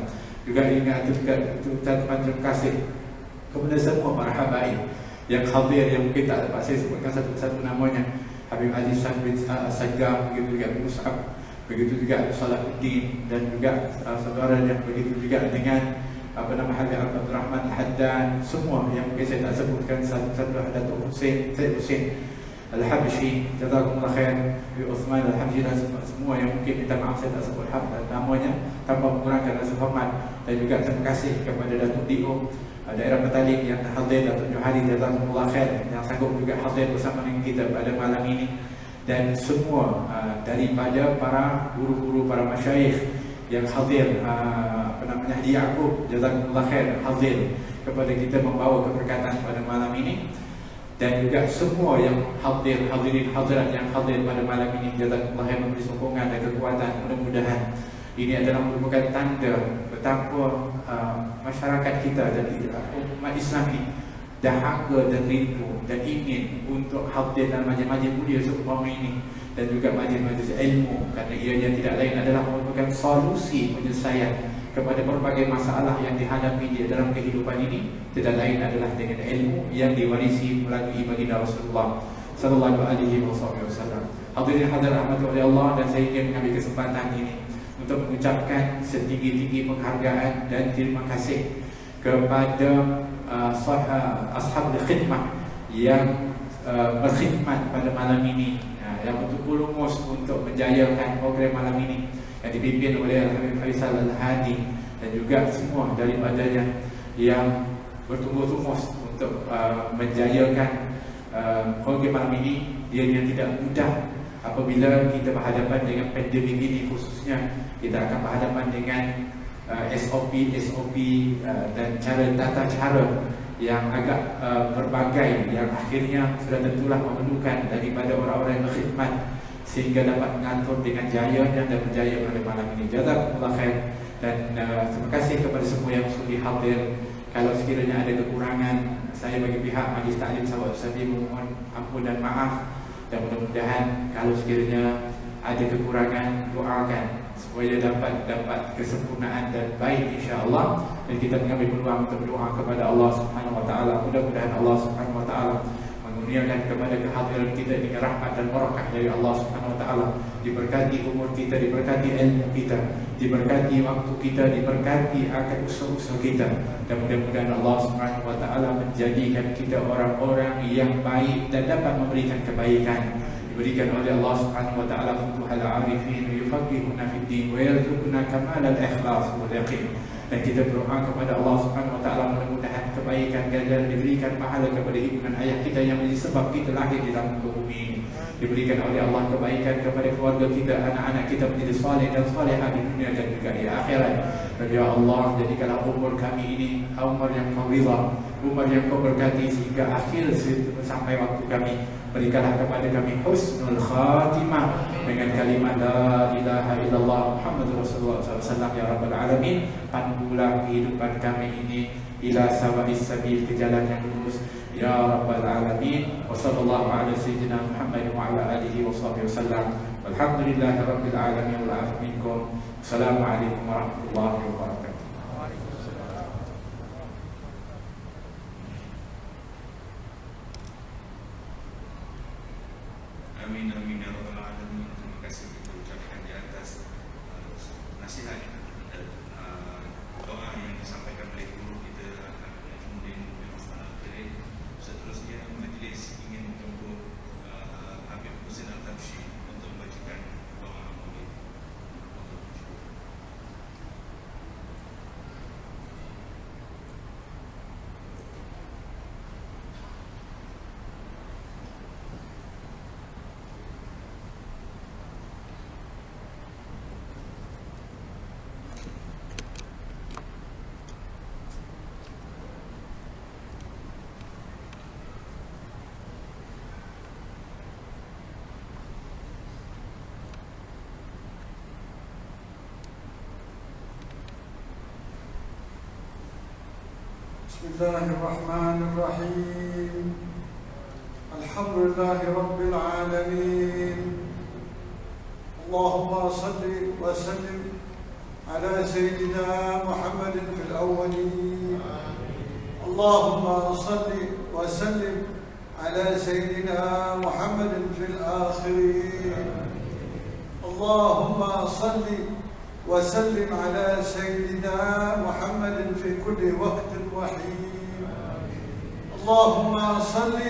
Juga ingat juga terima kasih kepada semua para habaib yang hadir, yang mungkin tak dapat saya sebutkan satu-satu namanya. Habib Ali bin Sagam, begitu juga Mus'ab, begitu juga Salahuddin, dan juga saudara yang begitu juga dengan Habib Abdul Rahman Al-Haddan, semua yang mungkin saya tak sebutkan satu-satu. Datuk Hussein, Syed Hussein Al-Habshi, jazakumullah khair, Habib Uthman Al-Habshi, dan semua yang mungkin minta maaf saya tak sebut namanya tanpa mengurangkan rasa hormat. Dan juga terima kasih kepada Datuk Dio daerah Petaling yang hadir, Datuk Johari, jazakumullah khair, yang sanggup juga hadir bersama dengan kita pada malam ini, dan semua daripada para guru-guru, para masyayikh yang hadir, Haji Ya'qub, jazakumullah khair, hadir kepada kita membawa keberkatan pada malam ini, dan juga semua yang hadirin hadirat yang hadir pada malam ini, jazakumullah khair, memberi sokongan dan kekuatan. Mudah-mudahan ini adalah merupakan tanda betapa masyarakat kita dan umat Islam ini dahaga dan rindu dan ingin untuk hadir dalam majlis-majlis mulia seumpama ini, dan juga majlis-majlis ilmu, kerana ianya tidak lain adalah merupakan solusi penyelesaian kepada berbagai masalah yang dihadapi di dalam kehidupan ini. Tidak lain adalah dengan ilmu yang diwarisi melalui baginda Rasulullah sallallahu alaihi wasallam. Hadirin hadirat rahmati oleh Allah, dan saya ingin mengambil kesempatan ini untuk mengucapkan setinggi-tinggi penghargaan dan terima kasih kepada ashabul khidmah yang berkhidmat pada malam ini, yang betul-betul lumus untuk menjayakan program malam ini, yang dipimpin oleh Habib Faisal Al-Hadi, dan juga semua daripadanya yang bertumbuh-tumus untuk menjayakan program malam ini. Dia yang tidak mudah apabila kita berhadapan dengan pandemik ini, khususnya kita akan berhadapan dengan SOP dan tata cara yang agak berbagai, yang akhirnya sudah tentulah memerlukan daripada orang-orang yang berkhidmat sehingga dapat mengatur dengan jayanya dan berjaya pada malam ini. Jazakumullah khair, dan terima kasih kepada semua yang sudi hadir. Kalau sekiranya ada kekurangan, saya bagi pihak Majlis Taklim Sahabat Sabil memohon ampun dan maaf, dan mudah-mudahan kalau sekiranya ada kekurangan, doakan supaya dapat kesempurnaan dan baik insya-Allah. Dan kita mengambil peluang untuk berdoa kepada Allah Subhanahu wa taala. Mudah-mudahan Allah Subhanahu wa taala mengurniakan kepada kehadiran kita dengan rahmat dan barakah dari Allah Subhanahu wa taala. Diberkati umur kita, diberkati ilmu kita, diberkati waktu kita, diberkati akan usaha-usaha kita, dan mudah-mudahan Allah Subhanahu wa taala menjadikan kita orang-orang yang baik dan dapat memberikan kebaikan. Diberikan oleh Allah Subhanahu wa taala futuhal arifin, yufaqihuna fid din wa yarzuquna kamalal ikhlas wal yaqin. Dan kita berdoa kepada Allah Subhanahu wa taala mudah-mudahan kebaikan ganjaran diberikan pahala kepada ibu dan ayah kita yang menjadi sebab kita lahir di dalam bumi ini. Diberikan oleh Allah kebaikan kepada keluarga kita, anak-anak kita menjadi saleh dan salehah di dunia dan juga di akhirat. Dan ya Allah, jadikanlah umur kami ini umur yang Kau ridha, umur yang Kau berkati sehingga akhir sampai waktu kami. Berikanlah kepada kami husnul khatimah dengan kalimat la ilaha illallah Muhammadur Rasulullah SAW ya Rabbal Alamin. Pandulah kehidupan kami ini ila sawa'is sabil, ke jalan yang lurus ya rabbal alamin. Wa sallallahu ala sayyidina Muhammad wa ala alihi wa sahbihi wasallam. Walhamdulillahi rabbil alamin wal afu minkum. Assalamualaikum warahmatullahi wabarakatuh. Amin amin ya rabbal alamin. Terima kasih kita ucapkan di atas nasihat dan doa yang disampaikan oleh guru kita kemudian akhirin. Seterusnya majlis ingin menjemput Habib Husin Al-Tabshi untuk membacakan doa maulid. بسم الله الرحمن الرحيم. الحمد لله رب العالمين. اللهم صل وسلم على سيدنا محمد في الأولين. اللهم صل وسلم على سيدنا محمد في الآخرين. اللهم صل وسلم على سيدنا محمد في كل وقت وحين. اللهم صل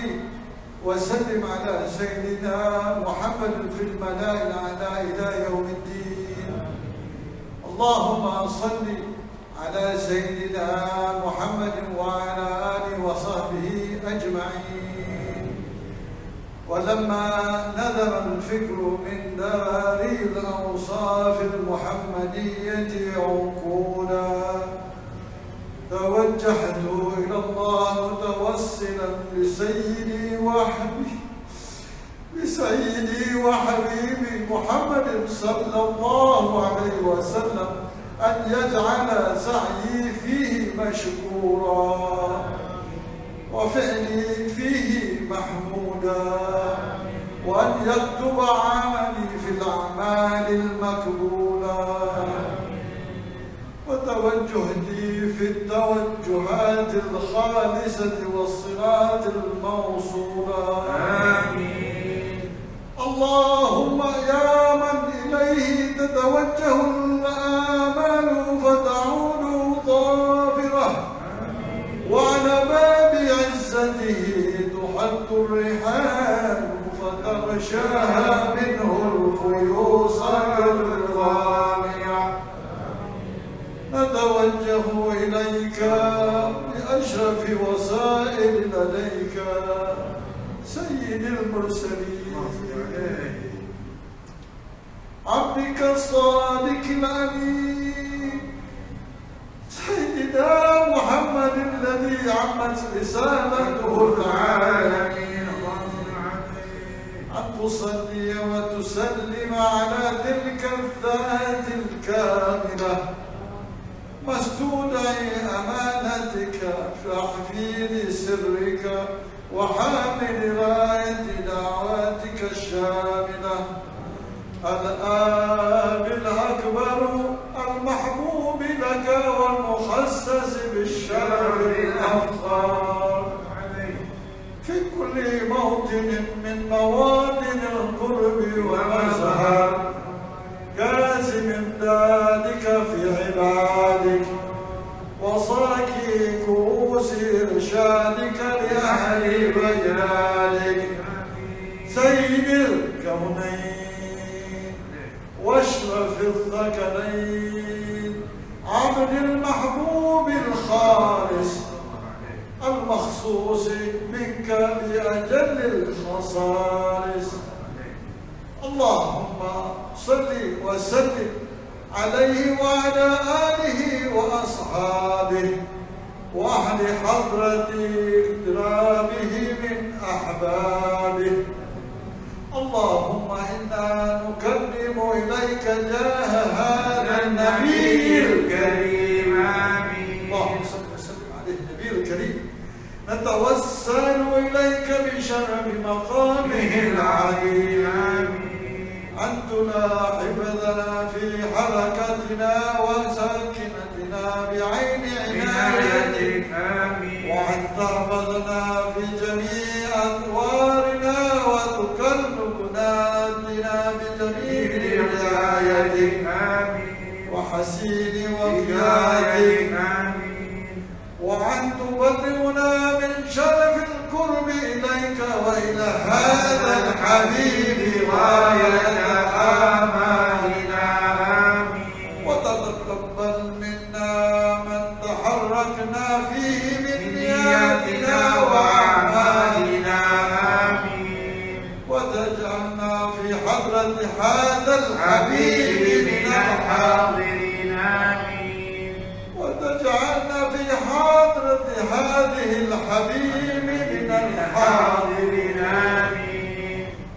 وسلم على سيدنا محمد في الملأ الأعلى إلى يوم الدين. اللهم صل على سيدنا محمد وعلى آله وصحبه أجمعين. ولما نذر الفكر من داري الأوصاف المحمدية عقولا توجهت إلى الله متوسلا بسيدي وحبيبي محمد صلى الله عليه وسلم أن يجعل سعيي فيه مشكورا وفعلي فيه محمودا وأن يكتب عملي في الأعمال المقبولة وتوجهتي في التوجهات الخالصة والصراط الموصولة. آمين. اللهم يا من إليه تتوجه الآمال فتعود ظافرة وعلى باب عزته تحط الرحال فتغشاها منه الفيوص الرامية. نتوجه إليك بأشرف وسائل لديك سيد المرسلين عبدك الصادق الأمين سيدنا محمد الذي عمت رسالته العالمين. أن تصلي وتسلم على تلك الذات الكاملة مستودع أمانتك في حفيظ سرك وحامل راية دعواتك الشاملة الآب الأكبر المحبوب لك والمخصص بالشرف الأفخار في كل موطن من مواطن القرب والمظهر كازم امدادك في عبادك وصاكي كؤوس إرشادك لأهل بجلالك سيد الكونين واشرف الثقلين عبد المحبوب الخالص المخصوص منك بأجل الخصائص. اللهم صل وسلم عليه وعلى آله وأصحابه وأهل حضرة اقترابه من أحبابه. اللهم إنا نكرم إليك جاه هذا النبي الكريم. آمين. اللهم صل وسلم عليه نتوسل إليك بشرف مقامه العلي أن تلاحظ لنا في حركتنا وسكنتنا بعين عنايتك وأن تحفظنا في جميع أطوارنا وتكلفنا بجميع رعايتك وحسين وقايتك وأن تبلغنا من شرف القرب إليك وإلى هذا الحبيب غاية آمالنا وتتقبل منا من تحركنا فيه من نياتنا وأعمالنا وتجعلنا في حضرة هذا الحبيب من الحاضرين وتجعلنا في حضرة هذه الحبيب من الحاضرين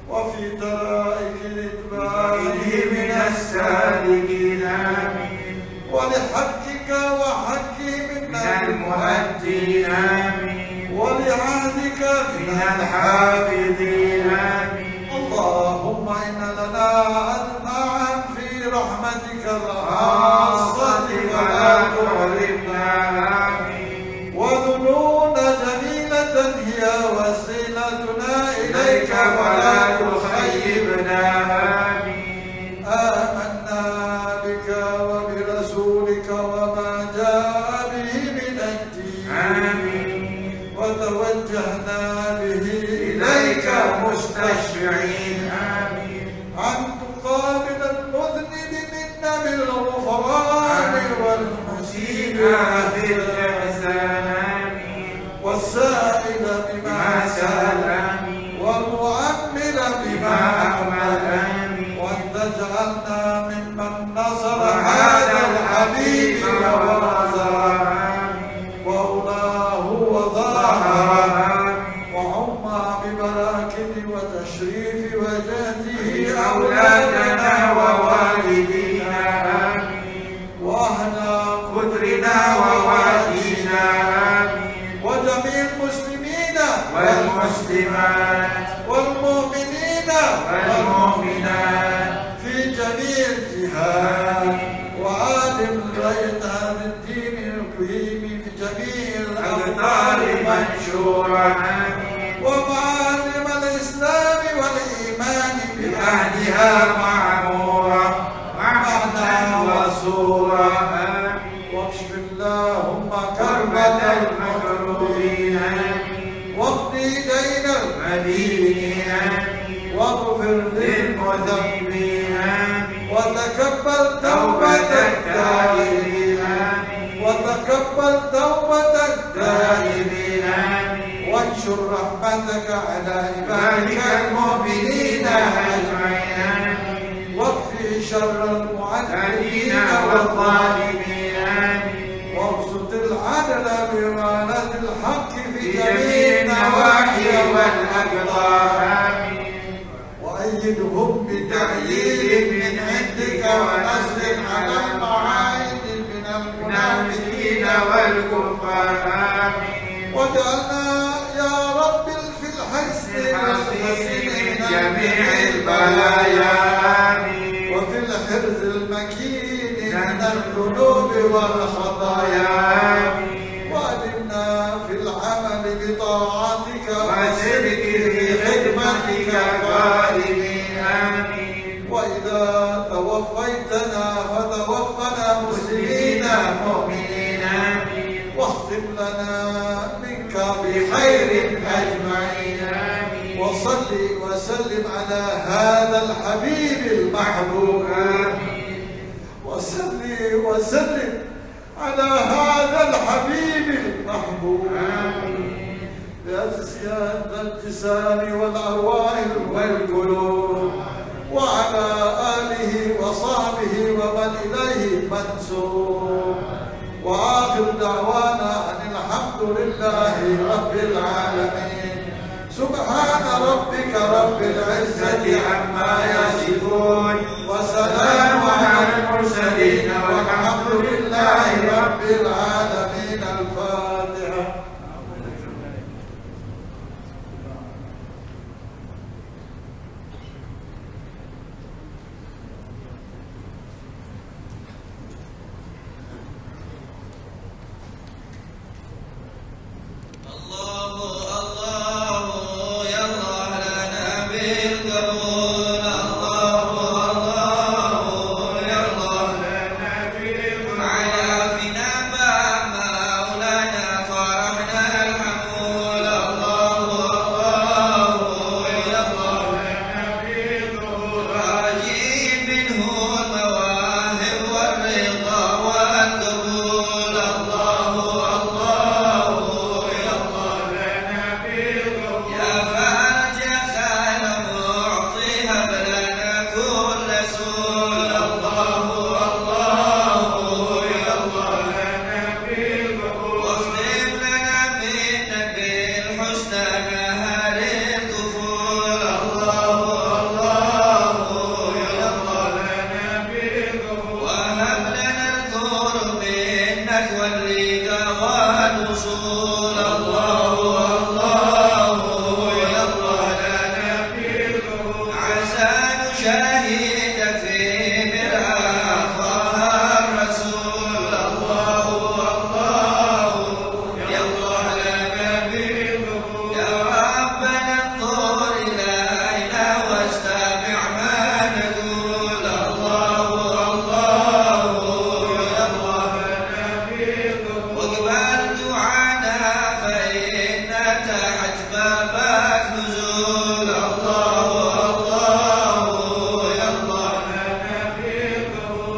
وفي ترائك الإتباعه من السالكين ولحقك وحقه من المؤدين ولعهدك من الحافظين اللهم إن لنا أطماعا في رحمتك الخاصة ولا تحرمنا وذنون جميلة هي وسيلتنا إليك ولا تخيبنا آمنا بك وبرسولك وما جاء به من الدين وتوجهنا به إليك مستشفعين أن تقابل المذنب منا بالغفران والمسيء بالإحسان والسائل بما سأل والمؤمل بما أعمل وأن تجعلنا ممن نصر هذا الحبيب وأولاه وظاهره وعم ببراكة وتشريف وجهته أولادنا ووالدينا وأهل قدرنا ووالدينا وجميع المسلمين والمسلمات والمؤمنين والمؤمنات في جميع الجهات وعالم راية هذا الدين القيم في جميع الأقطار منشورة ومعالم الإسلام والإيمان بأهلها معمورة معنى وصورة واكشف اللهم كربة المكروبين واقضي دين المدينين واغفر للمذنبين وتقبل توبة التائبين وتقبل توبة التائبين وانشر رحمتك على عبادك المؤمنين أجمعين واكفي شر المعتدين والظالمين وابسط العدل بإمانة الحق في جميع النواحي والأقطار وأيدهم بتأييد من عندك ونصر على المعاهد من المنافقين والكفار واجعلنا يا رب في الحسن والحسن من جميع البلايا وفي الحرز المكين من الذنوب والخطايا وأدمنا في العمل بطاعتك وصدق في خدمتك قائمين وإذا توفيتنا فتوفنا مسلمين مؤمنين واختم لنا منك بخير أجمعين وصل وسلم على هذا الحبيب المحبوب وصل وسلم على هذا الحبيب المحبوب بأسياد الجسام والأرواح والقلوب وعلى آله وصحبه ومن إليه منسوب وآخر دعوانا أن الحمد لله رب العالمين سبحان ربك رب العزة عما يصفون وسلام على المرسلين والحمد لله رب العالمين. الفاتحة. فتحت بابك نزول الله الله يا الله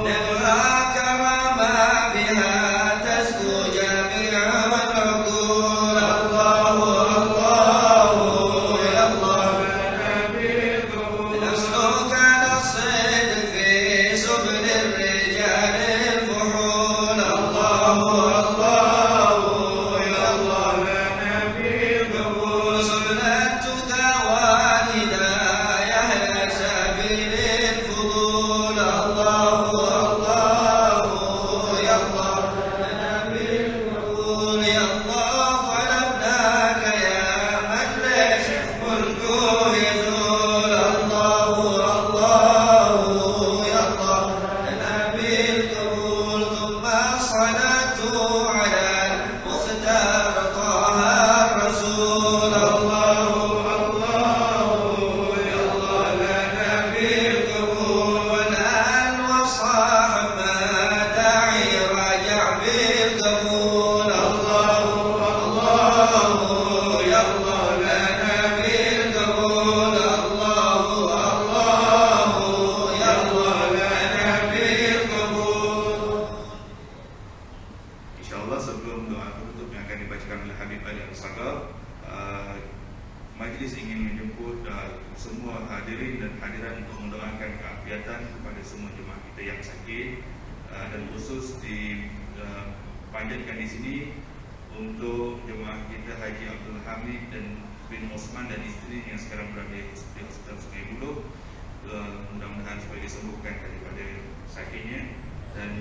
نبغى كرامة بها تزكو جميع العقول الله الله يا الله نسلك نصيد في سبل الرجال الفحول الله الله يا الله سبل التقى والهداية أهل سبيل الفضول الله الله يا الله نبي القبول يا الله طلبناك يا من ليش ملكه يزول الله الله يا الله نبي القبول ثم الصلاة على المختار طه الرسول الله الله يا الله نبي القبول والآل والصحب داعي راجع بالقبول الله الله يا الله نبي القبول الله الله يا الله نبي القبول. InsyaAllah sebelum doa penutup yang akan dibacakan oleh Habib Ali Al-Saghar, majlis ingin menjemput semua hadirin dan hadirat untuk mendoakan keafiatan kepada semua jemaah kita yang sakit, dan khusus dipanjatkan di sini untuk jemaah kita Haji Abdul Hamid dan bin Osman dan isteri yang sekarang berada di Hospital Sungai Buloh. Mudah-mudahan supaya disembuhkan daripada sakitnya, dan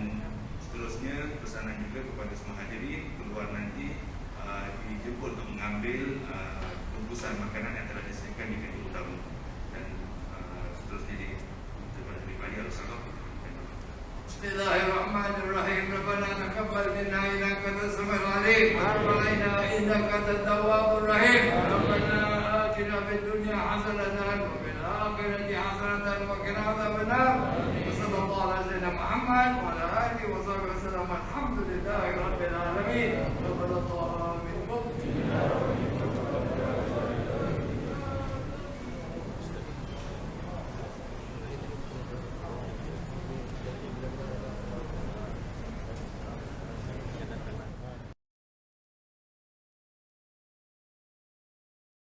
seterusnya pesanan juga kepada semua hadirin keluar nanti dijemput untuk mengambil bungkusan makanan yang telah disediakan di pintu utama, dan seterusnya daripada pribadi harus sabar. Bismillahirrahmanirrahim. Rabbana taqabbal minna innaka antas samiul alim wa tub alaina innaka antat tawwabur rahim. Rabbana atina fid dunya hasanatan wa fil akhirati hasanatan wa qina adzabannar. Wa sallallahu ala sayyidina Muhammad wa ala alihi wa sahbihi wasallam. Alhamdulillahi rabbil alamin.